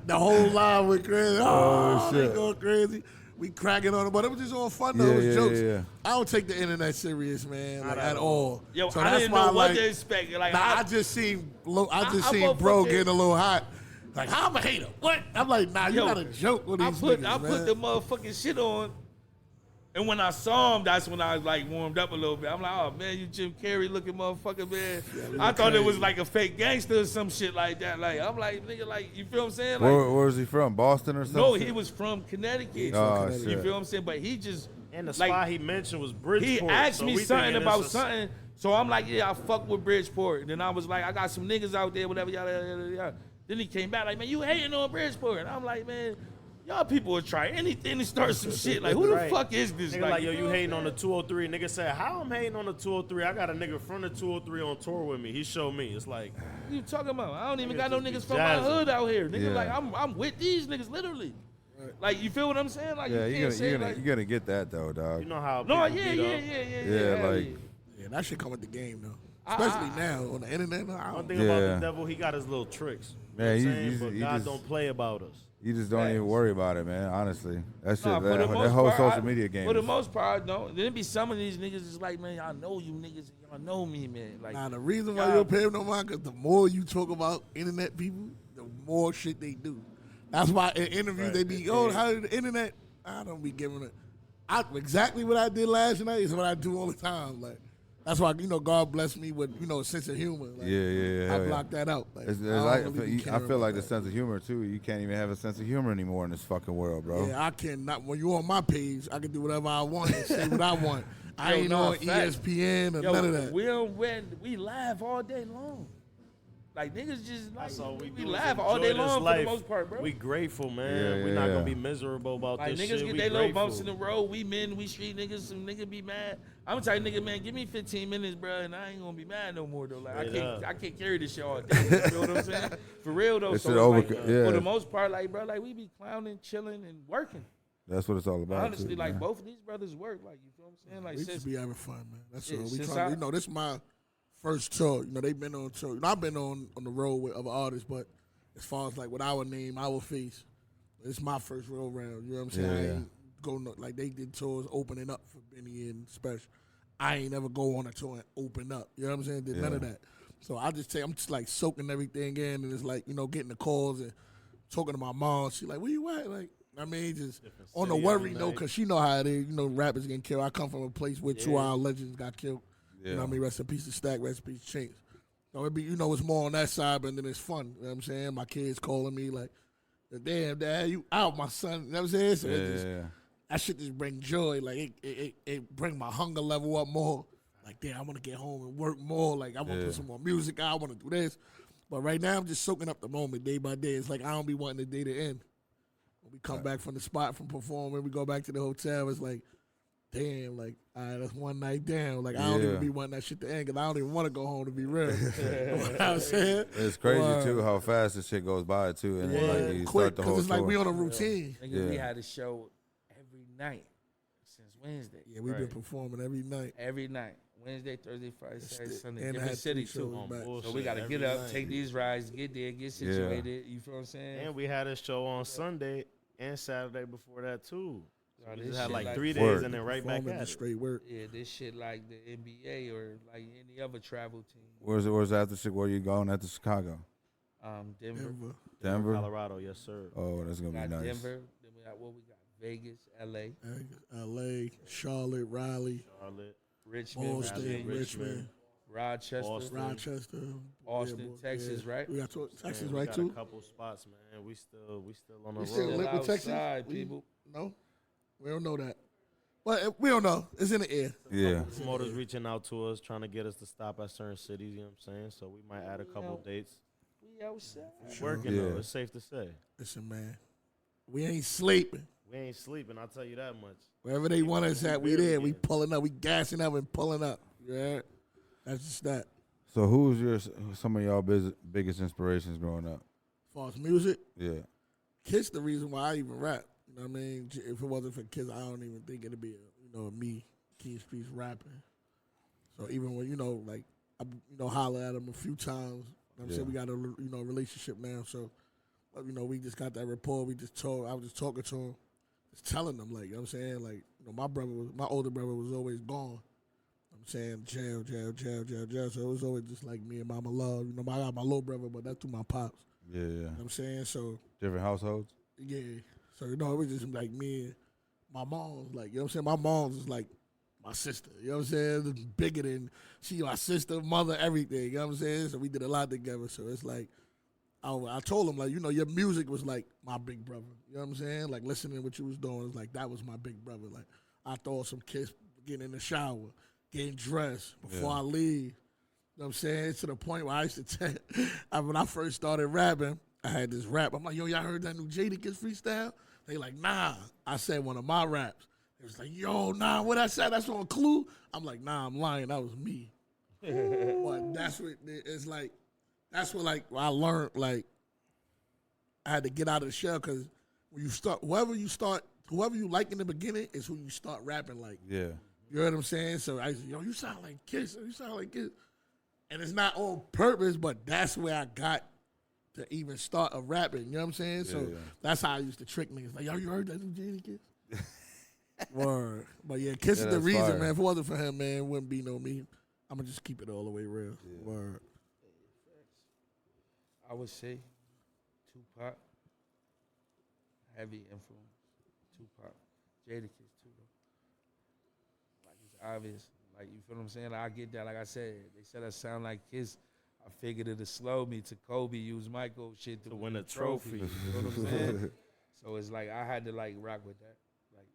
Speaker 4: The whole line went crazy. Oh,
Speaker 3: shit.
Speaker 4: they going crazy. We cracking on it, but it was just all fun though.
Speaker 3: Yeah,
Speaker 4: It was
Speaker 3: yeah,
Speaker 4: jokes.
Speaker 3: yeah.
Speaker 4: I don't take the internet serious, man, like, at all.
Speaker 5: Yo,
Speaker 4: So
Speaker 5: I
Speaker 4: that's
Speaker 5: didn't
Speaker 4: why,
Speaker 5: know what
Speaker 4: like,
Speaker 5: to expect. Like,
Speaker 4: Nah, I just seen
Speaker 5: I
Speaker 4: bro
Speaker 5: motherfucking-
Speaker 4: getting a little hot. Like, how I'm a hater? What? I'm like, nah, you
Speaker 5: Yo,
Speaker 4: gotta joke with
Speaker 5: I
Speaker 4: these
Speaker 5: put
Speaker 4: niggas, man.
Speaker 5: the motherfucking shit on, and when I saw him, that's when I like warmed up a little bit. I'm like, oh man, you Jim Carrey looking motherfucker, man. I thought it was like a fake gangster or some shit like that. Like, I'm like, nigga, like, you feel what I'm saying? Like,
Speaker 3: Where was he from? Boston or something?
Speaker 5: no, he was from Connecticut.
Speaker 3: Oh,
Speaker 5: You
Speaker 3: shit.
Speaker 5: feel what I'm saying? But he just
Speaker 6: And the
Speaker 5: like,
Speaker 6: spot he mentioned was Bridgeport.
Speaker 5: he asked
Speaker 6: so
Speaker 5: me
Speaker 6: we
Speaker 5: something
Speaker 6: thinking
Speaker 5: about
Speaker 6: this is-
Speaker 5: something. So I'm like, yeah, I fuck with Bridgeport. And then I was like, I got some niggas out there, whatever, yada, yada, yada. Then he came back like, man, you hating on Bridgeport. And I'm like, man, Y'all people will try anything to start some shit. Like, who the
Speaker 6: Right.
Speaker 5: fuck is this?
Speaker 6: Nigga like, yo,
Speaker 5: know
Speaker 6: you
Speaker 5: what I'm
Speaker 6: hating on the
Speaker 5: saying?
Speaker 6: 203. Nigga said, how I'm hating on the 203? I got a nigga from the 203 on tour with me. He showed me. It's like,
Speaker 5: What you talking about? I don't even
Speaker 6: Niggas
Speaker 5: got no
Speaker 6: just be
Speaker 5: niggas from my
Speaker 6: jazzing.
Speaker 5: hood out here. Nigga,
Speaker 3: Yeah.
Speaker 5: like, I'm with these niggas, literally. Like, you feel what I'm saying? Like,
Speaker 3: Yeah,
Speaker 5: you
Speaker 3: you're
Speaker 5: can't say,
Speaker 3: gonna,
Speaker 5: like,
Speaker 3: you're gonna get that though, dog.
Speaker 6: you know how
Speaker 5: no,
Speaker 6: people
Speaker 5: yeah,
Speaker 6: beat
Speaker 5: yeah,
Speaker 6: up.
Speaker 5: yeah.
Speaker 3: Yeah, like-
Speaker 4: Yeah, that shit come with the game though. Especially now on the internet. I
Speaker 6: One
Speaker 4: don't
Speaker 6: thing about
Speaker 3: Yeah.
Speaker 6: the devil, he got his little tricks. You
Speaker 3: Man,
Speaker 6: know what
Speaker 3: he-
Speaker 6: I'm saying?
Speaker 3: he's-
Speaker 6: But
Speaker 3: he
Speaker 6: God
Speaker 3: just-
Speaker 6: don't play about us.
Speaker 3: You just don't even worry about it, man. Honestly, that shit,
Speaker 5: Nah, for the
Speaker 3: that
Speaker 5: most
Speaker 3: whole
Speaker 5: part,
Speaker 3: social media game.
Speaker 5: For the
Speaker 3: is-
Speaker 5: most part, no. Then be some of these niggas is like, man, y'all know you niggas, and y'all know me, man. Like,
Speaker 4: Nah, the reason why
Speaker 5: y'all-
Speaker 4: you don't pay them no mind, because the more you talk about internet people, the more shit they do. That's why in interviews they be, oh, how did the internet? I don't be giving it. Exactly what I did last night is what I do all the time. Like, that's why, God bless me with, a sense of humor. Like,
Speaker 3: Yeah,
Speaker 4: I
Speaker 3: hell yeah.
Speaker 4: block that out. Like,
Speaker 3: It's
Speaker 4: I
Speaker 3: like,
Speaker 4: don't really be
Speaker 3: I
Speaker 4: caring
Speaker 3: feel like
Speaker 4: about
Speaker 3: the sense of humor too. You can't even have a sense of humor anymore in this fucking world, bro.
Speaker 4: Yeah, I cannot. When you on my page, I can do whatever I want and say what I want. I
Speaker 5: Yo,
Speaker 4: ain't
Speaker 5: no,
Speaker 4: on
Speaker 5: facts.
Speaker 4: ESPN or
Speaker 5: yo,
Speaker 4: none of that.
Speaker 5: we laugh all day long. Like, niggas just, like,
Speaker 6: That's all we do. is
Speaker 5: laugh all day
Speaker 6: enjoy this
Speaker 5: long
Speaker 6: life.
Speaker 5: for the most part, bro.
Speaker 6: We grateful, man.
Speaker 3: Yeah,
Speaker 6: We're not
Speaker 3: yeah.
Speaker 6: gonna be miserable about
Speaker 5: Like,
Speaker 6: this
Speaker 5: niggas
Speaker 6: shit.
Speaker 5: get
Speaker 6: We
Speaker 5: their little
Speaker 6: grateful.
Speaker 5: bumps in the road. We men, we street niggas. Some nigga be mad. I'm the type of nigga, man, give me 15 minutes, bro, and I ain't gonna be mad no more, though. Like,
Speaker 6: Straight
Speaker 5: I
Speaker 6: up.
Speaker 5: can't carry this shit all day. You know what I'm saying? For real, though.
Speaker 3: It's
Speaker 5: So,
Speaker 3: an
Speaker 5: it's
Speaker 3: over-
Speaker 5: like,
Speaker 3: yeah.
Speaker 5: for the most part, like, bro, like, we be clowning, chilling, and working.
Speaker 3: That's what it's all about.
Speaker 5: Honestly,
Speaker 3: too,
Speaker 5: like,
Speaker 3: man.
Speaker 5: both of these brothers work. Like, you feel what I'm saying? Like,
Speaker 4: We
Speaker 5: since
Speaker 4: just be having fun, man. That's
Speaker 5: Yeah,
Speaker 4: all. We
Speaker 5: since
Speaker 4: try.
Speaker 5: I-
Speaker 4: This is my first tour. They've been on tour. I've been on the road with other artists, but as far as like with our name, our face, it's my first road round. You know what I'm saying? I
Speaker 3: Yeah.
Speaker 4: ain't go like they did tours opening up for Benny and Special. I ain't never go on a tour and open up. You know what I'm saying? Did none of that. So I'm just like soaking everything in, and it's like getting the calls and talking to my mom. She like, where you at? Like, I mean, just on the
Speaker 6: city
Speaker 4: worry
Speaker 6: every
Speaker 4: note,
Speaker 6: night.
Speaker 4: because she know how it is. Rappers getting killed. I come from a place where 2 Hour Legends got killed. You know what I mean? Rest in peace to Stack, rest in peace to Chinks. So it be, it's more on that side, but then it's fun. You know what I'm saying? My kids calling me like, damn, Dad, you out, my son. You know what I'm saying? So it just, that shit just bring joy. Like, it bring my hunger level up more. Like, damn, I want to get home and work more. Like, I want to put some more music out. I want to do this. But right now, I'm just soaking up the moment day by day. It's like I don't be wanting the day to end. When we come back from the spot from performing, we go back to the hotel, it's like, damn, like, all right, that's one night down. Like, I don't even be wanting that shit to end because I don't even want to go home, to be real. You know what I'm saying?
Speaker 3: It's crazy
Speaker 4: Word.
Speaker 3: too how fast this shit goes by too, and then, like you
Speaker 4: Quick,
Speaker 3: start the
Speaker 4: because
Speaker 3: whole
Speaker 4: it's like
Speaker 3: tour.
Speaker 4: we on a routine.
Speaker 5: nigga, we
Speaker 3: Yeah.
Speaker 5: had a show every night since Wednesday.
Speaker 4: Yeah, we've been performing every night.
Speaker 5: Every night. Wednesday, Thursday, Friday, Saturday, Sunday.
Speaker 4: And I
Speaker 5: Different
Speaker 4: had
Speaker 5: city,
Speaker 4: 3
Speaker 5: too.
Speaker 4: shows back.
Speaker 6: Bullshit
Speaker 5: So we got to
Speaker 6: every
Speaker 5: get up,
Speaker 6: night.
Speaker 5: take these rides, get there, get situated. You feel what I'm saying?
Speaker 6: And we had a show on Sunday and Saturday before that too. So
Speaker 5: Nah,
Speaker 6: we
Speaker 5: this
Speaker 6: just had
Speaker 5: shit
Speaker 6: like
Speaker 5: like
Speaker 6: 3 days
Speaker 3: Word.
Speaker 6: and then right back
Speaker 4: Performing
Speaker 6: at
Speaker 4: the
Speaker 6: it.
Speaker 4: straight work.
Speaker 5: Yeah, this shit like the NBA or like any other travel team.
Speaker 3: Where's after shit? Where you going after Chicago?
Speaker 5: Denver.
Speaker 4: Denver.
Speaker 3: Denver.
Speaker 6: Colorado, yes sir.
Speaker 3: Oh, that's
Speaker 5: We
Speaker 3: gonna
Speaker 5: got
Speaker 3: be nice.
Speaker 5: Denver. Then we got Vegas, LA,
Speaker 4: LA, Charlotte, Raleigh,
Speaker 6: Charlotte,
Speaker 5: Richmond,
Speaker 4: Boston,
Speaker 5: Virginia,
Speaker 4: Richmond,
Speaker 5: Rochester,
Speaker 6: Austin.
Speaker 4: Rochester,
Speaker 5: Austin,
Speaker 4: yeah, boy,
Speaker 5: Texas,
Speaker 4: yeah.
Speaker 5: right?
Speaker 4: We got Texas,
Speaker 6: Man, we
Speaker 4: right,
Speaker 6: got
Speaker 4: too?
Speaker 6: a couple spots, man. We still on the
Speaker 4: We still
Speaker 6: road.
Speaker 4: lit with Texas?
Speaker 5: outside,
Speaker 4: We-
Speaker 5: people.
Speaker 4: No? We don't know that. But we don't know. It's in the air.
Speaker 3: Yeah.
Speaker 6: Promoters reaching out to us, trying to get us to stop at certain cities. You know what I'm saying? So we might add a couple dates.
Speaker 5: We outside.
Speaker 6: Working
Speaker 3: Yeah.
Speaker 6: though, it's safe to say.
Speaker 4: Listen, man. We ain't sleeping.
Speaker 6: We ain't sleeping. I'll tell you that much.
Speaker 4: Wherever they want us at, we
Speaker 6: barely
Speaker 4: there. We
Speaker 6: getting.
Speaker 4: pulling up. We gassing up and pulling up. Yeah. That's just that.
Speaker 3: So who's some of y'all biggest inspirations growing up?
Speaker 4: As far as music,
Speaker 3: Yeah.
Speaker 4: Kiss the reason why I even rap. You know what I mean? If it wasn't for Kiss, I don't even think it'd be a me, King Streets rapping. So even when like I holler at him a few times. You know what I'm saying? We got a relationship now. So we just got that rapport. We just talk. I was just talking to him, just telling him like you know what I'm saying. Like my older brother was always gone. I'm saying jail. So it was always just like me and Mama Love. I got my little brother, but that's through my pops.
Speaker 3: Yeah.
Speaker 4: You know what I'm saying? So
Speaker 3: Different households.
Speaker 4: yeah. So it was just like me and my mom. Like you know what I'm saying? My mom's is like my sister. You know what I'm saying? It's bigger than she my sister, mother, everything. You know what I'm saying? So we did a lot together. So it's like I told him like your music was like my big brother. You know what I'm saying? Like listening to what you was doing was like that was my big brother. Like I throw some Kiss, getting in the shower, getting dressed before I leave. You know what I'm saying? To the point where I used to tell, when I first started rapping, I had this rap. I'm like, yo, y'all heard that new Jadakiss freestyle? They like, nah. I said one of my raps. It was like, yo, nah, what I said, that's on Clue. I'm like, nah, I'm lying. That was me. But that's what it's like. That's what like I learned. Like I had to get out of the shell because when you start, whoever you like in the beginning is who you start rapping like.
Speaker 3: Yeah.
Speaker 4: You know what I'm saying? So I said, yo, you sound like Kiss. You sound like Kiss. And it's not on purpose, but that's where I got to even start a rapping. You know what I'm saying? So that's how I used to trick niggas. Like, yo, you heard that new Jada Kiss? Word. But yeah, Kiss is the reason,
Speaker 3: fire.
Speaker 4: man. If it wasn't for him, man, it wouldn't be no me. I'm going to just keep it all the way real. Yeah. Word.
Speaker 5: I would say Tupac, heavy influence. Tupac, Jadakiss too, though. Like it's obvious. Like you feel what I'm saying? Like, I get that. Like I said, they said I sound like Kiss. I figured it'd slow me to Kobe use Michael shit to win a trophy. You know what I'm saying? So it's like I had to like rock with that. Like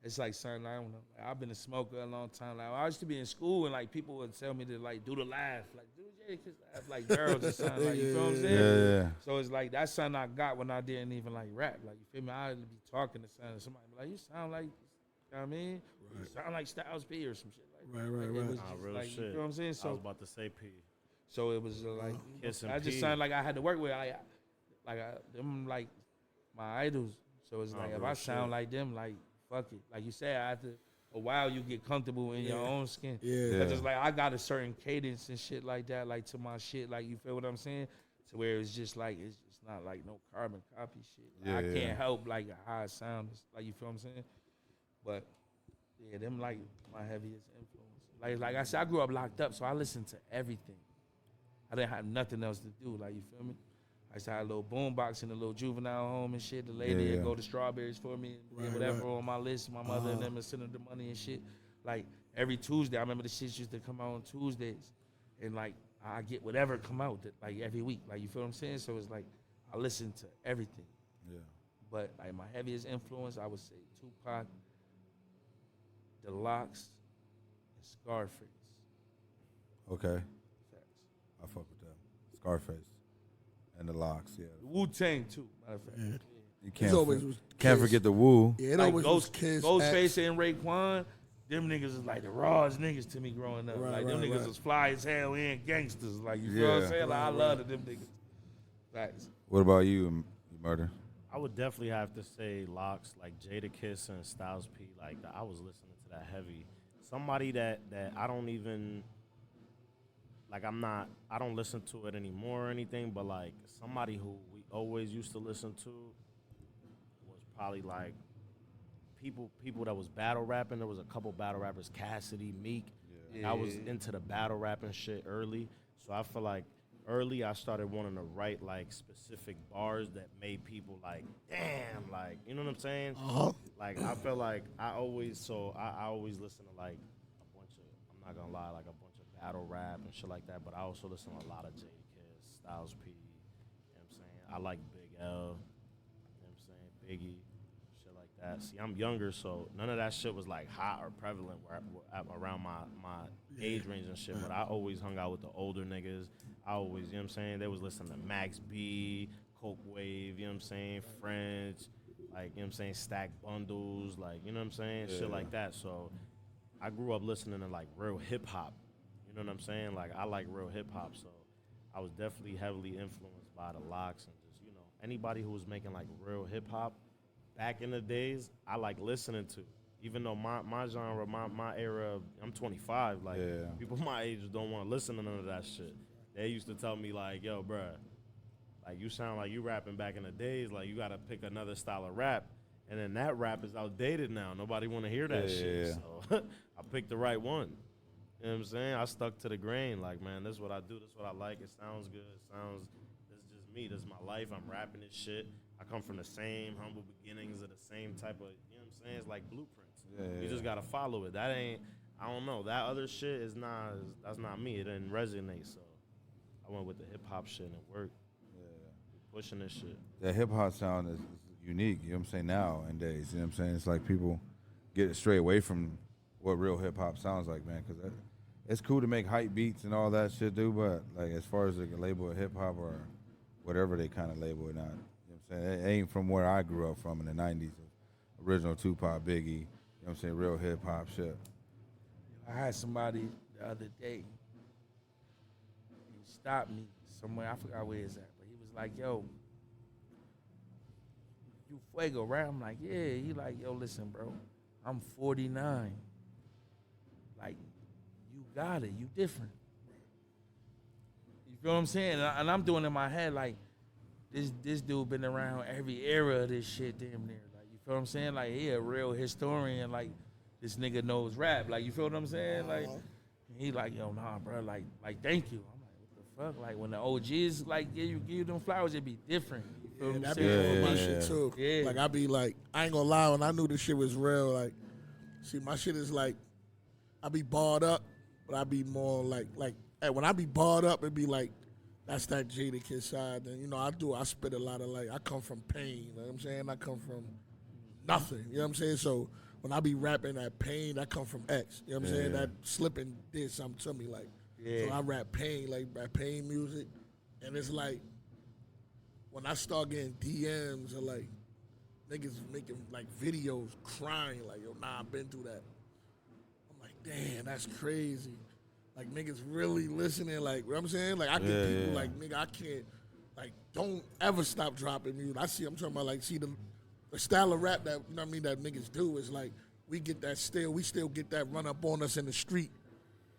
Speaker 5: it's like something I don't know. Like, I've been a smoker a long time. Like I used to be in school and like people would tell me to like do the laugh, like do the Jadakiss laugh, like girls or something. Like you feel what I'm saying?
Speaker 3: Yeah.
Speaker 5: So it's like that's something I got when I didn't even like rap. Like you feel me? I'd be talking to somebody be like, you sound like, you know what I mean?
Speaker 4: Right.
Speaker 5: You sound like Styles P or some shit like that.
Speaker 4: Right.
Speaker 5: It was
Speaker 6: Nah,
Speaker 5: just
Speaker 6: real
Speaker 5: like,
Speaker 6: shit.
Speaker 5: you know what I'm saying? So
Speaker 6: I was about to say P.
Speaker 5: so it was like
Speaker 6: Kiss and
Speaker 5: I just
Speaker 6: P.
Speaker 5: sounded like I had to work with them like my idols. So it's like if
Speaker 6: real
Speaker 5: I sound
Speaker 6: shit.
Speaker 5: like them, like fuck it. Like you said, after a while you get comfortable in your own skin.
Speaker 4: Yeah.
Speaker 5: Cause it's like I got a certain cadence and shit like that, like to my shit. Like you feel what I'm saying? To where it's just like it's not like no carbon copy shit. Like, I can't help like how it sounds. Like you feel what I'm saying? But yeah, them like my heaviest influence. Like I said, I grew up locked up, so I listened to everything. I didn't have nothing else to do. Like you feel me? I used to have a little boombox in a little juvenile home and shit. The lady would go to Strawberries for me and get whatever on my list. My mother and them would send her the money and shit. Like every Tuesday, I remember the shit used to come out on Tuesdays, and like I get whatever come out like every week. Like you feel what I'm saying? So it's like I listen to everything.
Speaker 3: Yeah.
Speaker 5: But like my heaviest influence, I would say Tupac, The Locks, and Scarface.
Speaker 3: Okay.
Speaker 5: Facts.
Speaker 3: I fuck with that. Scarface. And the Locks, yeah.
Speaker 5: Wu-Tang too, matter of fact.
Speaker 4: Yeah.
Speaker 3: You
Speaker 4: It's always was
Speaker 3: can't
Speaker 4: Kiss.
Speaker 3: forget the Woo.
Speaker 4: Yeah, it
Speaker 5: Like
Speaker 4: always was Kiss.
Speaker 5: Ghostface and Raekwon, them niggas is like the rawest niggas to me growing up.
Speaker 4: Right,
Speaker 5: like them
Speaker 4: right,
Speaker 5: niggas
Speaker 4: right.
Speaker 5: was fly as hell and gangsters. Like you feel what
Speaker 3: Yeah.
Speaker 5: I'm saying? Like I love them niggas. Facts.
Speaker 3: What about you, Murder?
Speaker 6: I would definitely have to say Locks, like Jadakiss and Styles P. Like I was listening to that heavy. Somebody that I don't even like. I don't listen to it anymore or anything. But like somebody who we always used to listen to was probably like people that was battle rapping. There was a couple battle rappers, Cassidy, Meek.
Speaker 5: Yeah.
Speaker 6: I was into the battle rapping shit early, so I feel like early I started wanting to write like specific bars that made people like, damn, like you know what I'm saying? Like I felt like I always listen to like a bunch of, I'm not gonna lie, like a bunch of battle rap and shit like that. But I also listen to a lot of Jadakiss, Styles P. You know what I'm saying? I like Big L. You know what I'm saying? Biggie. That. See, I'm younger, so none of that shit was like hot or prevalent around my age range and shit. But I always hung out with the older niggas. I always, you know what I'm saying? They was listening to Max B, Coke Wave, you know what I'm saying? French, like, you know what I'm saying? Stack Bundles, like, you know what I'm saying? Shit like that. So I grew up listening to like real hip hop. You know what I'm saying? Like, I like real hip hop. So I was definitely heavily influenced by the Locks and just, you know, anybody who was making like real hip hop. Back in the days, I like listening to. Even though my genre, my era, I'm 25. Like, people my age don't want to listen to none of that shit. They used to tell me, like, yo, bruh, like, you sound like you rapping back in the days. Like, you got to pick another style of rap. And then that rap is outdated now. Nobody want to hear that shit. So I picked the right one. You know what I'm saying? I stuck to the grain. Like, man, this is what I do. This is what I like. It sounds good. This is just me. This is my life. I'm rapping this shit. I come from the same humble beginnings of the same type of, you know what I'm saying? It's like blueprints. You just got to follow it. That ain't, I don't know. That other shit is not, that's not me. It didn't resonate. So I went with the hip hop shit and it worked. Pushing this shit.
Speaker 3: The hip hop sound is unique, you know what I'm saying, nowadays. You know what I'm saying? It's like people get it straight away from what real hip hop sounds like, man, because it's cool to make hype beats and all that shit, dude, but like as far as the label of hip hop or whatever they kind of label it now, you know what I'm know what I'm saying? It ain't from where I grew up from in the 90s. Original Tupac, Biggie, you know what I'm saying? Real hip hop shit.
Speaker 5: I had somebody the other day. He stopped me somewhere. I forgot where he's at, but he was like, "Yo, you Fuego, right?" I'm like, "Yeah." He like, "Yo, listen, bro. I'm 49. Like, you got it. You different. You feel what I'm saying?" And I'm doing in my head like, this dude been around every era of this shit damn near. Like, you feel what I'm saying? Like, he a real historian. Like, this nigga knows rap. Like, you feel what I'm saying? Like, he like, "Yo, nah, bro. Like, thank you." I'm like, "What the fuck?" Like, when the OGs like give you them flowers, it be different. You feel what I'm
Speaker 4: That
Speaker 5: saying?
Speaker 4: be my shit too.
Speaker 5: Yeah.
Speaker 4: Like I be like, I ain't gonna lie, when I knew this shit was real, like, see, my shit is like, I be barred up, but I be more like when I be barred up, it be like, that's that Jada Kid side. And you know, I spit a lot of like, I come from pain. You know what I'm saying? I come from nothing. You know what I'm saying? So when I be rapping that pain, that come from X. You know what I'm saying? That slipping did something to me, like. So I rap pain, like rap pain music, and it's like when I start getting DMs or like niggas making like videos crying, like, "Yo, nah, I've been through that." I'm like, damn, that's crazy. Like niggas really listening, like, you know what I'm saying? Like I get people like, nigga, I can't, like, don't ever stop dropping music. I'm talking about like, see the style of rap that, you know what I mean, that niggas do is like, we still get that run up on us in the street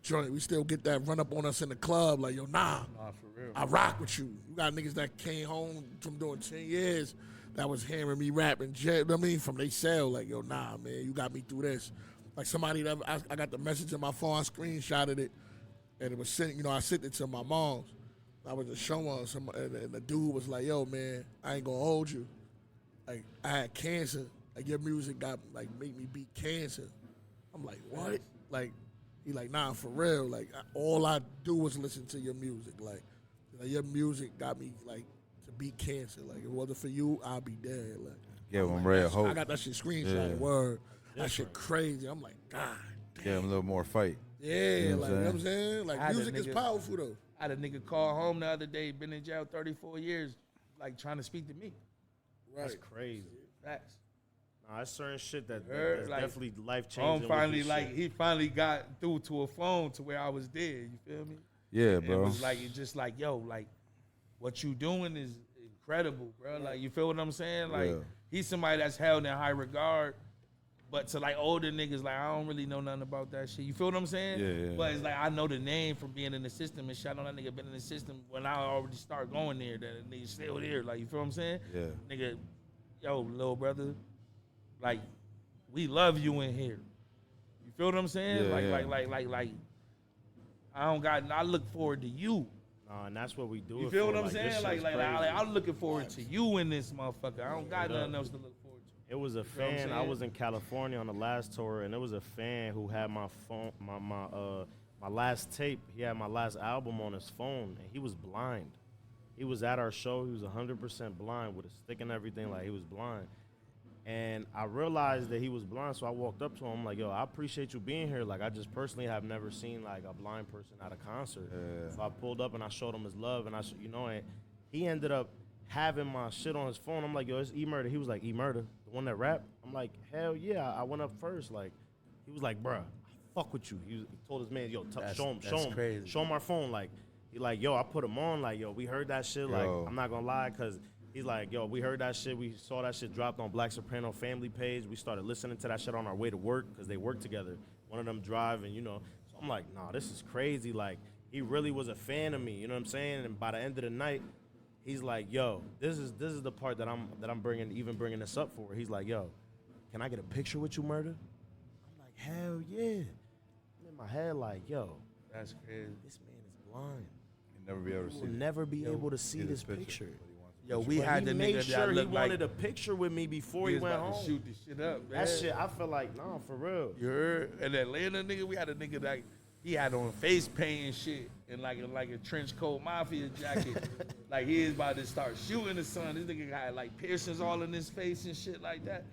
Speaker 4: joint. We still get that run up on us in the club, like, "Yo, nah,
Speaker 5: for real.
Speaker 4: I rock with you." You got niggas that came home from doing 10 years that was hearing me rapping, you know what I mean, from they cell, like, "Yo, nah, man, you got me through this." Like somebody that I got the message in my phone, I screenshotted it, and it was sent, you know, I sent it to my mom's. I was just showing some, and the dude was like, "Yo, man, I ain't gonna hold you. Like, I had cancer. Like, your music got, like, make me beat cancer." I'm like, "What?" Like, he like, "Nah, for real. Like, all I do was listen to your music. Like, your music got me, like, to beat cancer. Like, if it wasn't for you, I'd be dead." Like,
Speaker 3: Give him
Speaker 4: like,
Speaker 3: real hope.
Speaker 4: I got that shit screenshot. Word. That shit crazy. I'm like, God damn.
Speaker 3: Give him a little more fight.
Speaker 4: Yeah,
Speaker 3: You know
Speaker 4: like,
Speaker 3: what I'm
Speaker 4: you know what I'm saying? Like,
Speaker 5: I had a
Speaker 4: music is
Speaker 5: nigga-
Speaker 4: powerful, though.
Speaker 5: I had a nigga call home the other day, been in jail 34 years, like trying to speak to me.
Speaker 6: That's crazy.
Speaker 5: Facts.
Speaker 6: Nah, that's certain shit that's
Speaker 5: Like,
Speaker 6: definitely life changing.
Speaker 5: Finally, like, he finally got through to a phone to where I was there. You feel me?
Speaker 3: Yeah,
Speaker 5: And
Speaker 3: bro.
Speaker 5: it was like, it's just like, yo, like, what you doing is incredible, bro. Like, you feel what I'm saying? Like,
Speaker 3: Yeah.
Speaker 5: he's somebody that's held in high regard. But to like older niggas, like, I don't really know nothing about that shit. You feel what I'm saying?
Speaker 3: Yeah.
Speaker 5: But it's like, I know the name from being in the system and shit. I know that nigga been in the system when I already start going there. That nigga still there. Like, you feel what I'm saying?
Speaker 3: Yeah.
Speaker 5: Nigga, yo, little brother, like, we love you in here. You feel what I'm saying?
Speaker 3: Yeah,
Speaker 5: like, I look forward to you.
Speaker 6: Nah, and that's what we do.
Speaker 5: You
Speaker 6: it
Speaker 5: feel
Speaker 6: for.
Speaker 5: what I'm
Speaker 6: Like, this
Speaker 5: saying?
Speaker 6: shit's crazy.
Speaker 5: I'm looking forward to you in this motherfucker. I don't got nothing else to look forward to.
Speaker 6: It was a
Speaker 5: what I'm
Speaker 6: fan. I
Speaker 5: saying?
Speaker 6: was in California on the last tour, and it was a fan who had my phone, my last tape. He had my last album on his phone, and he was blind. He was at our show. He was 100% blind with a stick and everything. Like, he was blind. And I realized that he was blind, so I walked up to him like, "Yo, I appreciate you being here. Like, I just personally have never seen like a blind person at a concert." So I pulled up and I showed him his love, and and he ended up having my shit on his phone. I'm like, "Yo, it's Emurda." He was like, "Emurda, the one that rap?" I'm like, "Hell yeah!" I went up first. Like, he was like, "Bruh, I fuck with you." He told his man, "Yo, show him
Speaker 5: crazy.
Speaker 6: show him our phone." Like, he like, "Yo, I put him on." Like, "Yo, we heard that shit." Like,
Speaker 3: Yo.
Speaker 6: I'm not gonna lie, cause he's like, "Yo, we heard that shit. We saw that shit dropped on Black Soprano family page. We started listening to that shit on our way to work because they work together. One of them driving, you know." So I'm like, "Nah, this is crazy." Like, he really was a fan of me. You know what I'm saying? And by the end of the night, he's like, "Yo, this is the part that I'm bringing this up for." He's like, "Yo, can I get a picture with you, Murder?" I'm like, "Hell yeah." I'm in my head like, "Yo,
Speaker 5: That's crazy.
Speaker 6: this man is blind.
Speaker 3: You'll never be able to see
Speaker 6: He'll
Speaker 3: it.
Speaker 6: never be able to see
Speaker 3: Get
Speaker 6: this
Speaker 3: his
Speaker 6: picture."
Speaker 5: Yo, we
Speaker 6: But
Speaker 5: had
Speaker 6: he
Speaker 5: the
Speaker 6: made
Speaker 5: nigga
Speaker 6: sure
Speaker 5: that
Speaker 6: he
Speaker 5: looked
Speaker 6: wanted
Speaker 5: like
Speaker 6: a picture with me before he
Speaker 5: was
Speaker 6: went
Speaker 5: about
Speaker 6: home.
Speaker 5: to shoot this shit up, man.
Speaker 6: That shit, I feel like, nah, for real.
Speaker 5: You heard? In Atlanta, nigga, we had a nigga that he had on face paint and shit and like a trench coat mafia jacket. Like, he is about to start shooting the sun. This nigga got like piercings all in his face and shit like that.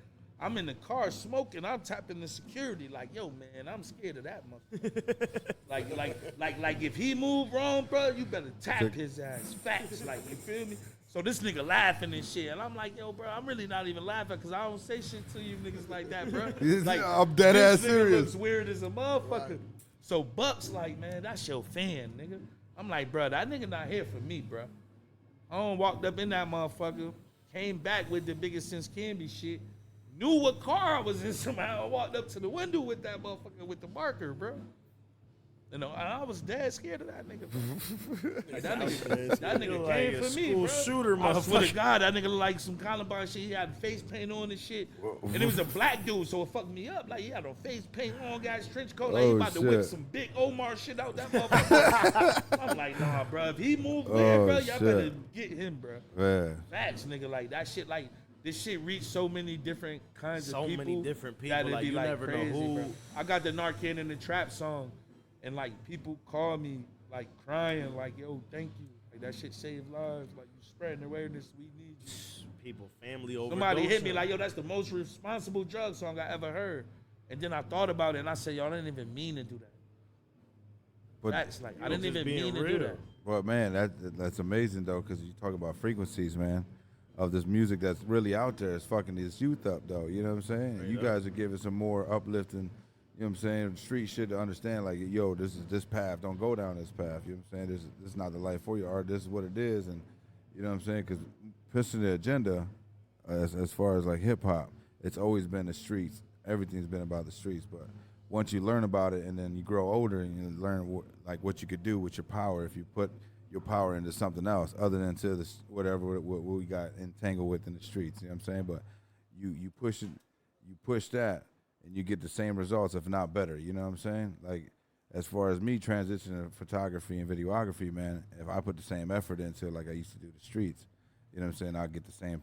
Speaker 5: I'm in the car smoking. I'm tapping the security like, "Yo, man, I'm scared of that motherfucker." like if he move wrong, bro, you better tap his ass. Facts. Like, you feel me? So this nigga laughing and shit, and I'm like, yo, bro, I'm really not even laughing because I don't say shit to you niggas like that, bro. Like,
Speaker 3: I'm dead
Speaker 5: this
Speaker 3: ass
Speaker 5: nigga
Speaker 3: serious.
Speaker 5: looks weird as a motherfucker. So Buck's like, man, that's your fan, nigga. I'm like, bro, that nigga not here for me, bro. I walked up in that motherfucker, came back with the biggest since Candy shit, knew what car I was in somehow. I walked up to the window with that motherfucker with the marker, bro. You know, and I was dead scared of that nigga. Like, that nigga
Speaker 6: like
Speaker 5: came
Speaker 6: a
Speaker 5: for me,
Speaker 6: school
Speaker 5: bro.
Speaker 6: shooter,
Speaker 5: I swear to
Speaker 6: motherfucker.
Speaker 5: God, that nigga look like some Columbine shit. He had face paint on and shit. And it was a black dude, so it fucked me up. Like, he had a face paint on, guy's trench coat. Like, he
Speaker 3: Oh,
Speaker 5: about to whip
Speaker 3: shit.
Speaker 5: some big Omar shit out that motherfucker. I'm like, nah, bro. If he moved there,
Speaker 3: Oh,
Speaker 5: bro, y'all
Speaker 3: shit.
Speaker 5: better get him, bro.
Speaker 3: Man.
Speaker 5: Facts, nigga. Like, that shit, like, this shit reached so many different kinds
Speaker 6: So
Speaker 5: of people.
Speaker 6: many different people,
Speaker 5: That'd
Speaker 6: like,
Speaker 5: be
Speaker 6: you
Speaker 5: like
Speaker 6: never know
Speaker 5: crazy,
Speaker 6: who-
Speaker 5: bro. I got the Narcan in the Trap song, and like people call me like crying, like, yo, thank you. Like that shit saved lives. Like you spreading awareness, we need you.
Speaker 6: People, family over.
Speaker 5: Somebody hit me like, yo, that's the most responsible drug song I ever heard. And then I thought about it and I said, y'all didn't even mean to do that.
Speaker 3: But
Speaker 5: That's like, I
Speaker 6: know,
Speaker 5: didn't
Speaker 6: just
Speaker 5: even
Speaker 6: being
Speaker 5: mean to
Speaker 6: real.
Speaker 5: do that.
Speaker 3: But man, that's amazing though, because you talk about frequencies, man, of this music that's really out there. It's fucking this youth up though. You know what I'm saying? And you guys are giving some more uplifting. You know what I'm saying? Street shit to understand, like, yo, this is this path. Don't go down this path. You know what I'm saying? This is not the life for you, or this is what it is. And you know what I'm saying? Because pushing the agenda, as far as like hip hop, it's always been the streets. Everything's been about the streets. But once you learn about it, and then you grow older, and you learn what you could do with your power if you put your power into something else other than to this whatever what we got entangled with in the streets. You know what I'm saying? But you push that. And you get the same results, if not better. You know what I'm saying? Like, as far as me transitioning to photography and videography, man, if I put the same effort into it like I used to do the streets, you know what I'm saying? I'll get the same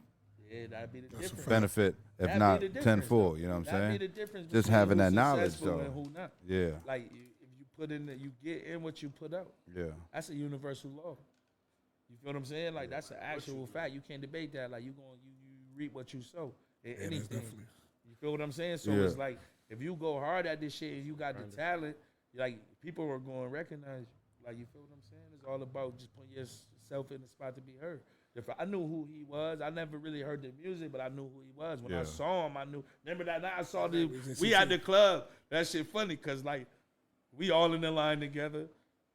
Speaker 5: Yeah, that'd be the difference.
Speaker 3: benefit, if
Speaker 5: That'd
Speaker 3: not
Speaker 5: be the difference,
Speaker 3: tenfold.
Speaker 5: though.
Speaker 3: You know what I'm
Speaker 5: That'd
Speaker 3: saying?
Speaker 5: be the difference
Speaker 3: Just
Speaker 5: between
Speaker 3: having
Speaker 5: who's
Speaker 3: that knowledge,
Speaker 5: successful
Speaker 3: though.
Speaker 5: and who not.
Speaker 3: Yeah,
Speaker 5: Like, if you put in, you get in what you put out.
Speaker 3: yeah.
Speaker 5: That's a universal law. You feel what I'm saying? Like that's an actual fact. You can't debate that. Like you reap what you sow in anything. You feel what I'm saying? So
Speaker 3: Yeah.
Speaker 5: it's like if you go hard at this shit and you got the talent, like people are going to recognize you. Like you feel what I'm saying? It's all about just putting yourself in the spot to be heard. If I knew who he was, I never really heard the music, but I knew who he was. When I
Speaker 3: Yeah.
Speaker 5: saw him, I knew. Remember that night I saw we at the club. That shit funny because like we all in the line together,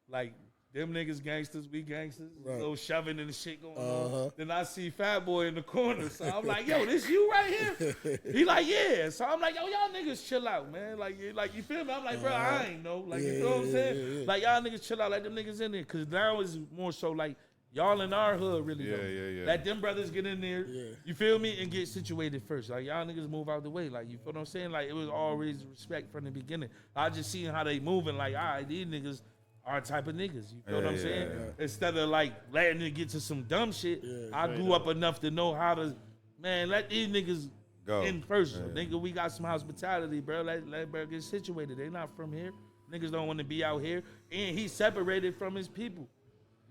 Speaker 5: like. Them niggas gangsters, we gangsters.
Speaker 4: Right.
Speaker 5: Little shoving and the shit going on. Then I see Fat Boy in the corner. So I'm like, yo, this you right here? He like, yeah. So I'm like, yo, y'all niggas chill out, man. Like you feel me? I'm like, bro, I ain't know. Like, you feel what I'm saying?
Speaker 4: Yeah.
Speaker 5: Like, y'all niggas chill out. Let them niggas in there. Because now it's more so like, y'all in our hood really
Speaker 3: Yeah,
Speaker 5: though.
Speaker 3: yeah.
Speaker 5: Let them brothers get in there.
Speaker 4: Yeah.
Speaker 5: You feel me? And get situated first. Like, y'all niggas move out the way. Like, you feel what I'm saying? Like, it was always respect from the beginning. I just seen how they moving. Like, all right, these niggas our type of niggas. You feel what I'm saying? Instead of like letting it get to some dumb shit, I grew up enough to know how to, man, let these niggas
Speaker 3: Go.
Speaker 5: in first. Nigga, we got some hospitality, bro. Let bro get situated. They not from here. Niggas don't want to be out here. And he's separated from his people.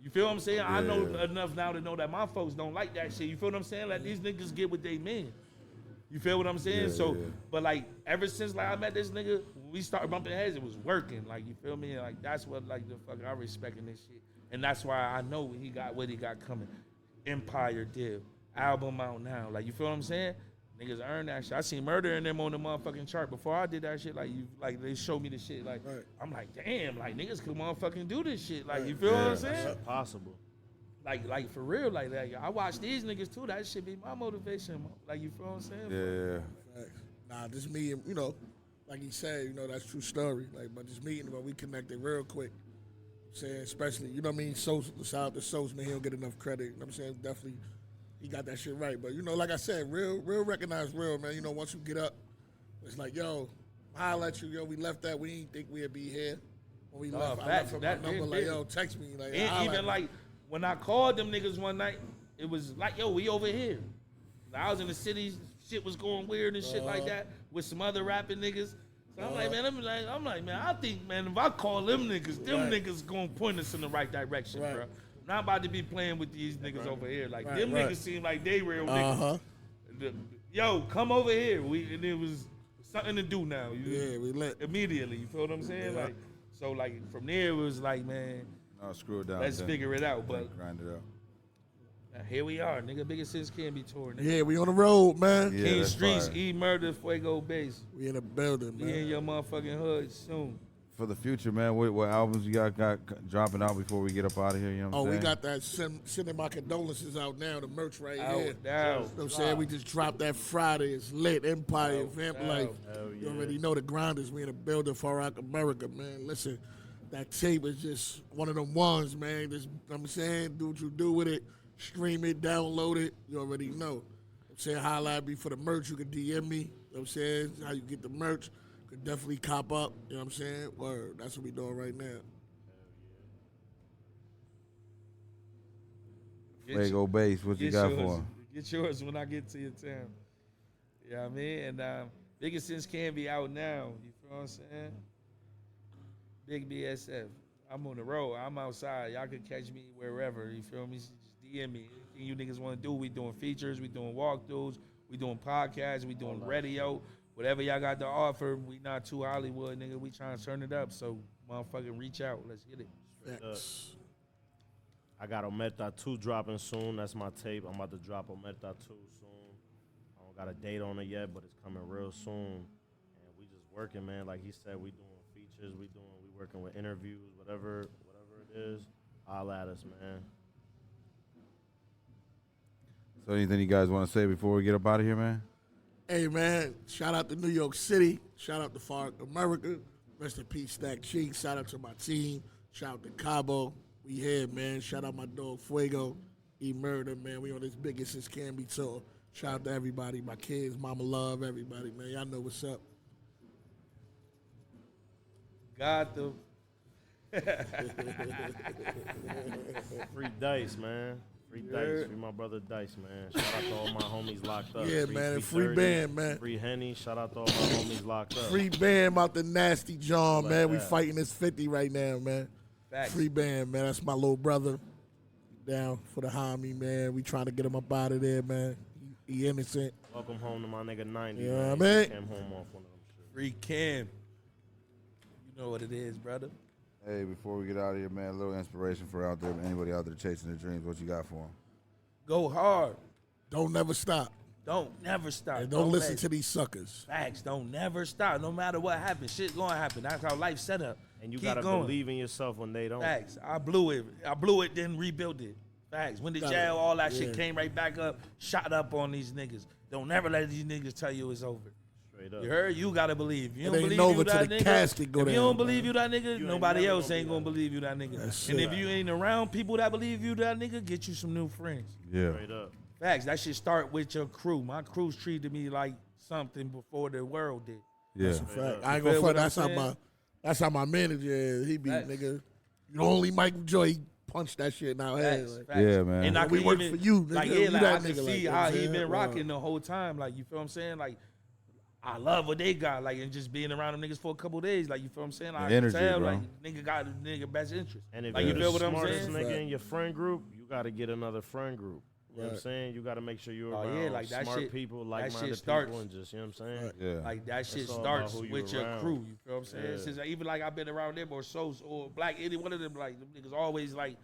Speaker 5: You feel what I'm saying? I know enough now to know that my folks don't like that shit. You feel what I'm saying? Let these niggas get what they mean. You feel what I'm saying? But like ever since like I met this nigga, when we started bumping heads, it was working. Like you feel me? Like that's what like the fuck I respecting this shit, and that's why I know he got what he got coming. Empire deal, album out now. Like you feel what I'm saying? Niggas earn that shit. I seen Murder in them on the motherfucking chart before I did that shit. Like they showed me the shit. Like I'm like damn, like niggas could motherfucking do this shit. Like you feel what I'm saying?
Speaker 6: That's possible.
Speaker 5: Like for real, like I watch these niggas too. That should be my motivation. Like you feel what I'm saying?
Speaker 3: Yeah.
Speaker 4: Facts. Nah, just me and like he said, that's true story. Like, but just meeting, but we connected real quick. Saying especially, you know what I mean? Shout out to Sos, man, he don't get enough credit. You know what I'm saying? Definitely, he got that shit right. But like I said, real recognize real, man. Once you get up, it's like, yo, holla at you, yo. We left that. We didn't think we'd be here when we left. I left from my number, like, yo, text me, like,
Speaker 5: and even like when I called them niggas one night, it was like, yo, we over here. I was in the city, shit was going weird and shit like that with some other rapping niggas. So I'm like, man, I think, man, if I call them niggas, them niggas gonna point us in the right direction, bro. I'm not about to be playing with these niggas over here. Like, them niggas seem like they real niggas. Yo, come over here. And it was something to do now.
Speaker 4: We lit.
Speaker 5: Immediately, you feel what I'm saying? Like, so like from there it was like, man,
Speaker 3: No, screw it down.
Speaker 5: let's
Speaker 3: then.
Speaker 5: figure it out. But
Speaker 3: Grind it out.
Speaker 5: Here we are, nigga. Biggest Since Can Be tour, nigga.
Speaker 4: Yeah, we on the road, man.
Speaker 3: Yeah,
Speaker 5: King
Speaker 3: that's
Speaker 5: Streets,
Speaker 3: fire.
Speaker 5: Emurda, Fuego Base.
Speaker 4: We in the building,
Speaker 5: We in
Speaker 4: man.
Speaker 5: your motherfucking hood soon.
Speaker 3: For the future, man, what albums you got dropping out before we get up out of here? You know what I'm
Speaker 4: Oh,
Speaker 3: saying?
Speaker 4: we got that sending my condolences out now. The merch right here.
Speaker 5: Out, down.
Speaker 4: You know what I'm saying? We just dropped that Friday. It's lit. Empire, Vamp
Speaker 5: down.
Speaker 4: Life.
Speaker 6: Hell
Speaker 4: You
Speaker 6: yeah.
Speaker 4: already know the grinders. We in the building for Rock America, man. Listen, that tape is just one of them ones, man. Just, you know what I'm saying, do what you do with it. Stream it, download it. You already know. You know what I'm saying, holla at me for the merch. You can DM me. You know what I'm saying? How you get the merch. Could definitely cop up. You know what I'm saying? Word. That's what we doing right now.
Speaker 3: Fuego Base, what you got
Speaker 5: yours.
Speaker 3: for him?
Speaker 5: Get yours when I get to your town. You know what I mean? And Biggest Since Can Be out now. You feel what I'm saying? Big BSF. I'm on the road. I'm outside. Y'all can catch me wherever. You feel me? Just DM me. Anything you niggas want to do, we doing features, we doing walkthroughs, we doing podcasts, we doing radio. Whatever y'all got to offer, we not too Hollywood, nigga. We trying to turn it up. So, motherfucking reach out. Let's get it.
Speaker 4: Facts.
Speaker 6: I got Omerta 2 dropping soon. That's my tape. I'm about to drop Omerta 2 soon. I don't got a date on it yet, but it's coming real soon. And we just working, man. Like he said, we doing features. We working with interviews, whatever it is. Holla at us, man.
Speaker 3: So anything you guys want to say before we get up out of here, man?
Speaker 4: Hey, man, shout out to New York City. Shout out to Far America. Rest in peace, Stack Cheeks. Shout out to my team. Shout out to Cabo. We here, man. Shout out my dog, Fuego. Emurda, man. We on this Biggest Since Can Be tour. Shout out to everybody, my kids, mama love, everybody, man. Y'all know what's up.
Speaker 5: Got them.
Speaker 6: Free Dice, man. Free Dice. Free my brother Dice, man. Shout out to all my homies locked up.
Speaker 4: Yeah, man, and free
Speaker 6: 30,
Speaker 4: band, man.
Speaker 6: Free Henny. Shout out to all my homies locked up.
Speaker 4: Free band out the nasty John,
Speaker 6: Like
Speaker 4: man. We
Speaker 6: that.
Speaker 4: fighting this 50 right now, man.
Speaker 5: Facts.
Speaker 4: Free band, man. That's my little brother. Down for the homie, man. We trying to get him up out of there, man. He innocent.
Speaker 6: Welcome home to my nigga 90.
Speaker 4: Yeah,
Speaker 6: man.
Speaker 4: man.
Speaker 6: He came home off one of them shit.
Speaker 5: Free Cam. You know what it is, brother.
Speaker 3: Hey, before we get out of here, man, a little inspiration for out there, anybody out there chasing their dreams. What you got for them?
Speaker 5: Go hard.
Speaker 4: Don't never stop.
Speaker 5: Don't never stop.
Speaker 4: And don't listen
Speaker 5: let-
Speaker 4: to these suckers.
Speaker 5: Facts. Don't never stop. No matter what happens, shit gonna happen. That's how life's set up.
Speaker 6: And you
Speaker 5: Keep
Speaker 6: gotta
Speaker 5: going.
Speaker 6: believe in yourself when they don't.
Speaker 5: Facts. I blew it, then rebuilt it. Facts. When the
Speaker 4: Got
Speaker 5: jail,
Speaker 4: it.
Speaker 5: all that
Speaker 4: Yeah.
Speaker 5: shit came right back up, shot up on these niggas. Don't never let these niggas tell you it's over.
Speaker 6: Straight up.
Speaker 5: You heard? You gotta believe. If you
Speaker 4: It
Speaker 5: don't
Speaker 4: ain't
Speaker 5: believe
Speaker 4: over
Speaker 5: you
Speaker 4: till
Speaker 5: that
Speaker 4: the
Speaker 5: nigga.
Speaker 4: casket go
Speaker 5: if you
Speaker 4: down,
Speaker 5: don't believe
Speaker 4: man.
Speaker 5: you that nigga,
Speaker 6: ain't
Speaker 5: nobody
Speaker 6: never
Speaker 5: else
Speaker 6: gonna
Speaker 5: ain't
Speaker 6: be
Speaker 5: gonna
Speaker 6: that.
Speaker 5: believe you that nigga.
Speaker 4: That's
Speaker 5: And
Speaker 4: it.
Speaker 5: if you ain't around people that believe you that nigga, get you some new friends.
Speaker 3: Yeah.
Speaker 6: Straight up.
Speaker 5: Facts. That should start with your crew. My crew's treated me like something before the world did.
Speaker 3: Yeah.
Speaker 4: Fact. I ain't
Speaker 5: feel
Speaker 4: gonna
Speaker 5: what
Speaker 4: front.
Speaker 5: I'm
Speaker 4: That's how my manager is. He be
Speaker 5: Facts.
Speaker 4: nigga. You know, only Michael Joy he punched that shit in our head.
Speaker 5: Facts,
Speaker 4: Like,
Speaker 5: facts.
Speaker 3: Yeah, man.
Speaker 5: And I
Speaker 4: We
Speaker 5: could
Speaker 4: work
Speaker 5: even,
Speaker 4: for you, nigga.
Speaker 5: Like,
Speaker 4: You
Speaker 5: yeah, like,
Speaker 4: that
Speaker 5: I can
Speaker 4: nigga, like,
Speaker 5: see
Speaker 4: you know
Speaker 5: how
Speaker 4: what I'm
Speaker 5: he
Speaker 4: saying?
Speaker 5: been
Speaker 4: Wow.
Speaker 5: rocking the whole time. Like, you feel what I'm saying? Like, I love what they got. Like, and just being around them niggas for a couple of days. Like, you feel what I'm saying? Like, I
Speaker 3: energy,
Speaker 5: can tell,
Speaker 3: bro.
Speaker 5: like, nigga got nigga best interest.
Speaker 6: And if
Speaker 5: Like,
Speaker 6: you're
Speaker 5: you feel
Speaker 6: the
Speaker 5: what I'm
Speaker 6: smartest
Speaker 5: saying?
Speaker 6: nigga in your friend group, you gotta get another friend group. You know what I'm
Speaker 4: Right.
Speaker 6: saying? You gotta make sure you're
Speaker 5: Oh,
Speaker 6: around
Speaker 5: yeah, like that
Speaker 6: smart
Speaker 5: shit-
Speaker 6: people,
Speaker 5: that
Speaker 6: like-minded
Speaker 5: shit starts-
Speaker 6: people, and just, you know what I'm saying?
Speaker 4: Right.
Speaker 3: Yeah.
Speaker 5: Like, that shit
Speaker 6: all about
Speaker 5: starts
Speaker 6: who you
Speaker 5: with your
Speaker 6: around.
Speaker 5: crew. You feel what I'm saying?
Speaker 6: Yeah.
Speaker 5: Since even, like, I've been around them or so or Black, any one of them, like, them niggas always, like,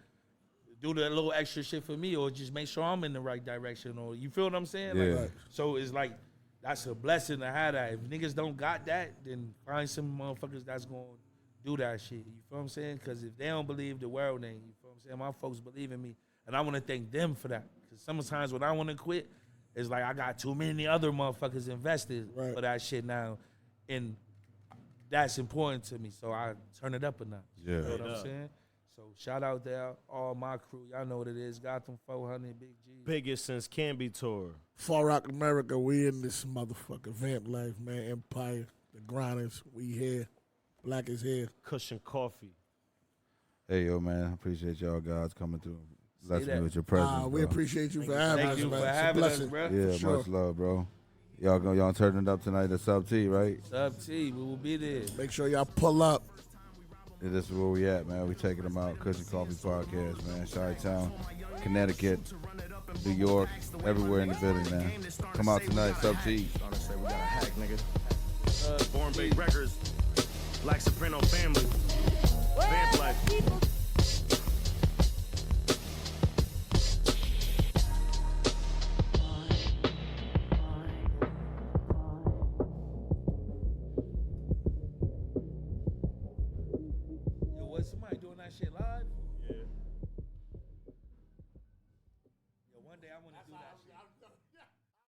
Speaker 5: do the little extra shit for me or just make sure I'm in the right direction or, you feel what I'm saying?
Speaker 3: Yeah.
Speaker 5: Like,
Speaker 4: Right.
Speaker 5: so it's like, that's a blessing to have that. If niggas don't got that, then find some motherfuckers that's going to do that shit. You feel what I'm saying? Because if they don't believe, the world ain't. You feel what I'm saying? My folks believe in me. And I want to thank them for that. Because sometimes when I want to quit, it's like I got too many other motherfuckers invested
Speaker 4: Right.
Speaker 5: for that shit now. And that's important to me. So I turn it up a notch.
Speaker 3: Yeah.
Speaker 5: You know what
Speaker 6: Straight
Speaker 5: I'm
Speaker 6: up.
Speaker 5: saying? So shout out there, all my crew. Y'all know what it is. Gotham 400, Big G.
Speaker 6: Biggest since Canby tour.
Speaker 4: Far Rock America, we in this motherfucker. Vamp Life, man. Empire, the grinders, we here. Black is here.
Speaker 6: Cushion Coffee.
Speaker 3: Hey, yo, man. I appreciate y'all guys coming through. Blessing
Speaker 5: that.
Speaker 3: me with your presence,
Speaker 4: We
Speaker 3: bro.
Speaker 4: appreciate you for having
Speaker 5: Thank
Speaker 4: us,
Speaker 5: you
Speaker 4: man.
Speaker 5: for
Speaker 4: It's a
Speaker 5: having us,
Speaker 4: blessing.
Speaker 5: bro.
Speaker 3: Yeah,
Speaker 4: for sure.
Speaker 3: much love, bro. Y'all turning it up tonight, the Sub T, right?
Speaker 5: Sub T, we will be there.
Speaker 4: Make sure y'all pull up.
Speaker 3: Yeah, this is where we at, man. We taking them out. Cushion Coffee Podcast, man. Chi-Town, Connecticut, New York, everywhere in the building, man. Come out tonight, Sub T.
Speaker 7: Trying to say we got a hack, nigga. Born Bay Records, Black Soprano Family, Vamp Life.
Speaker 2: People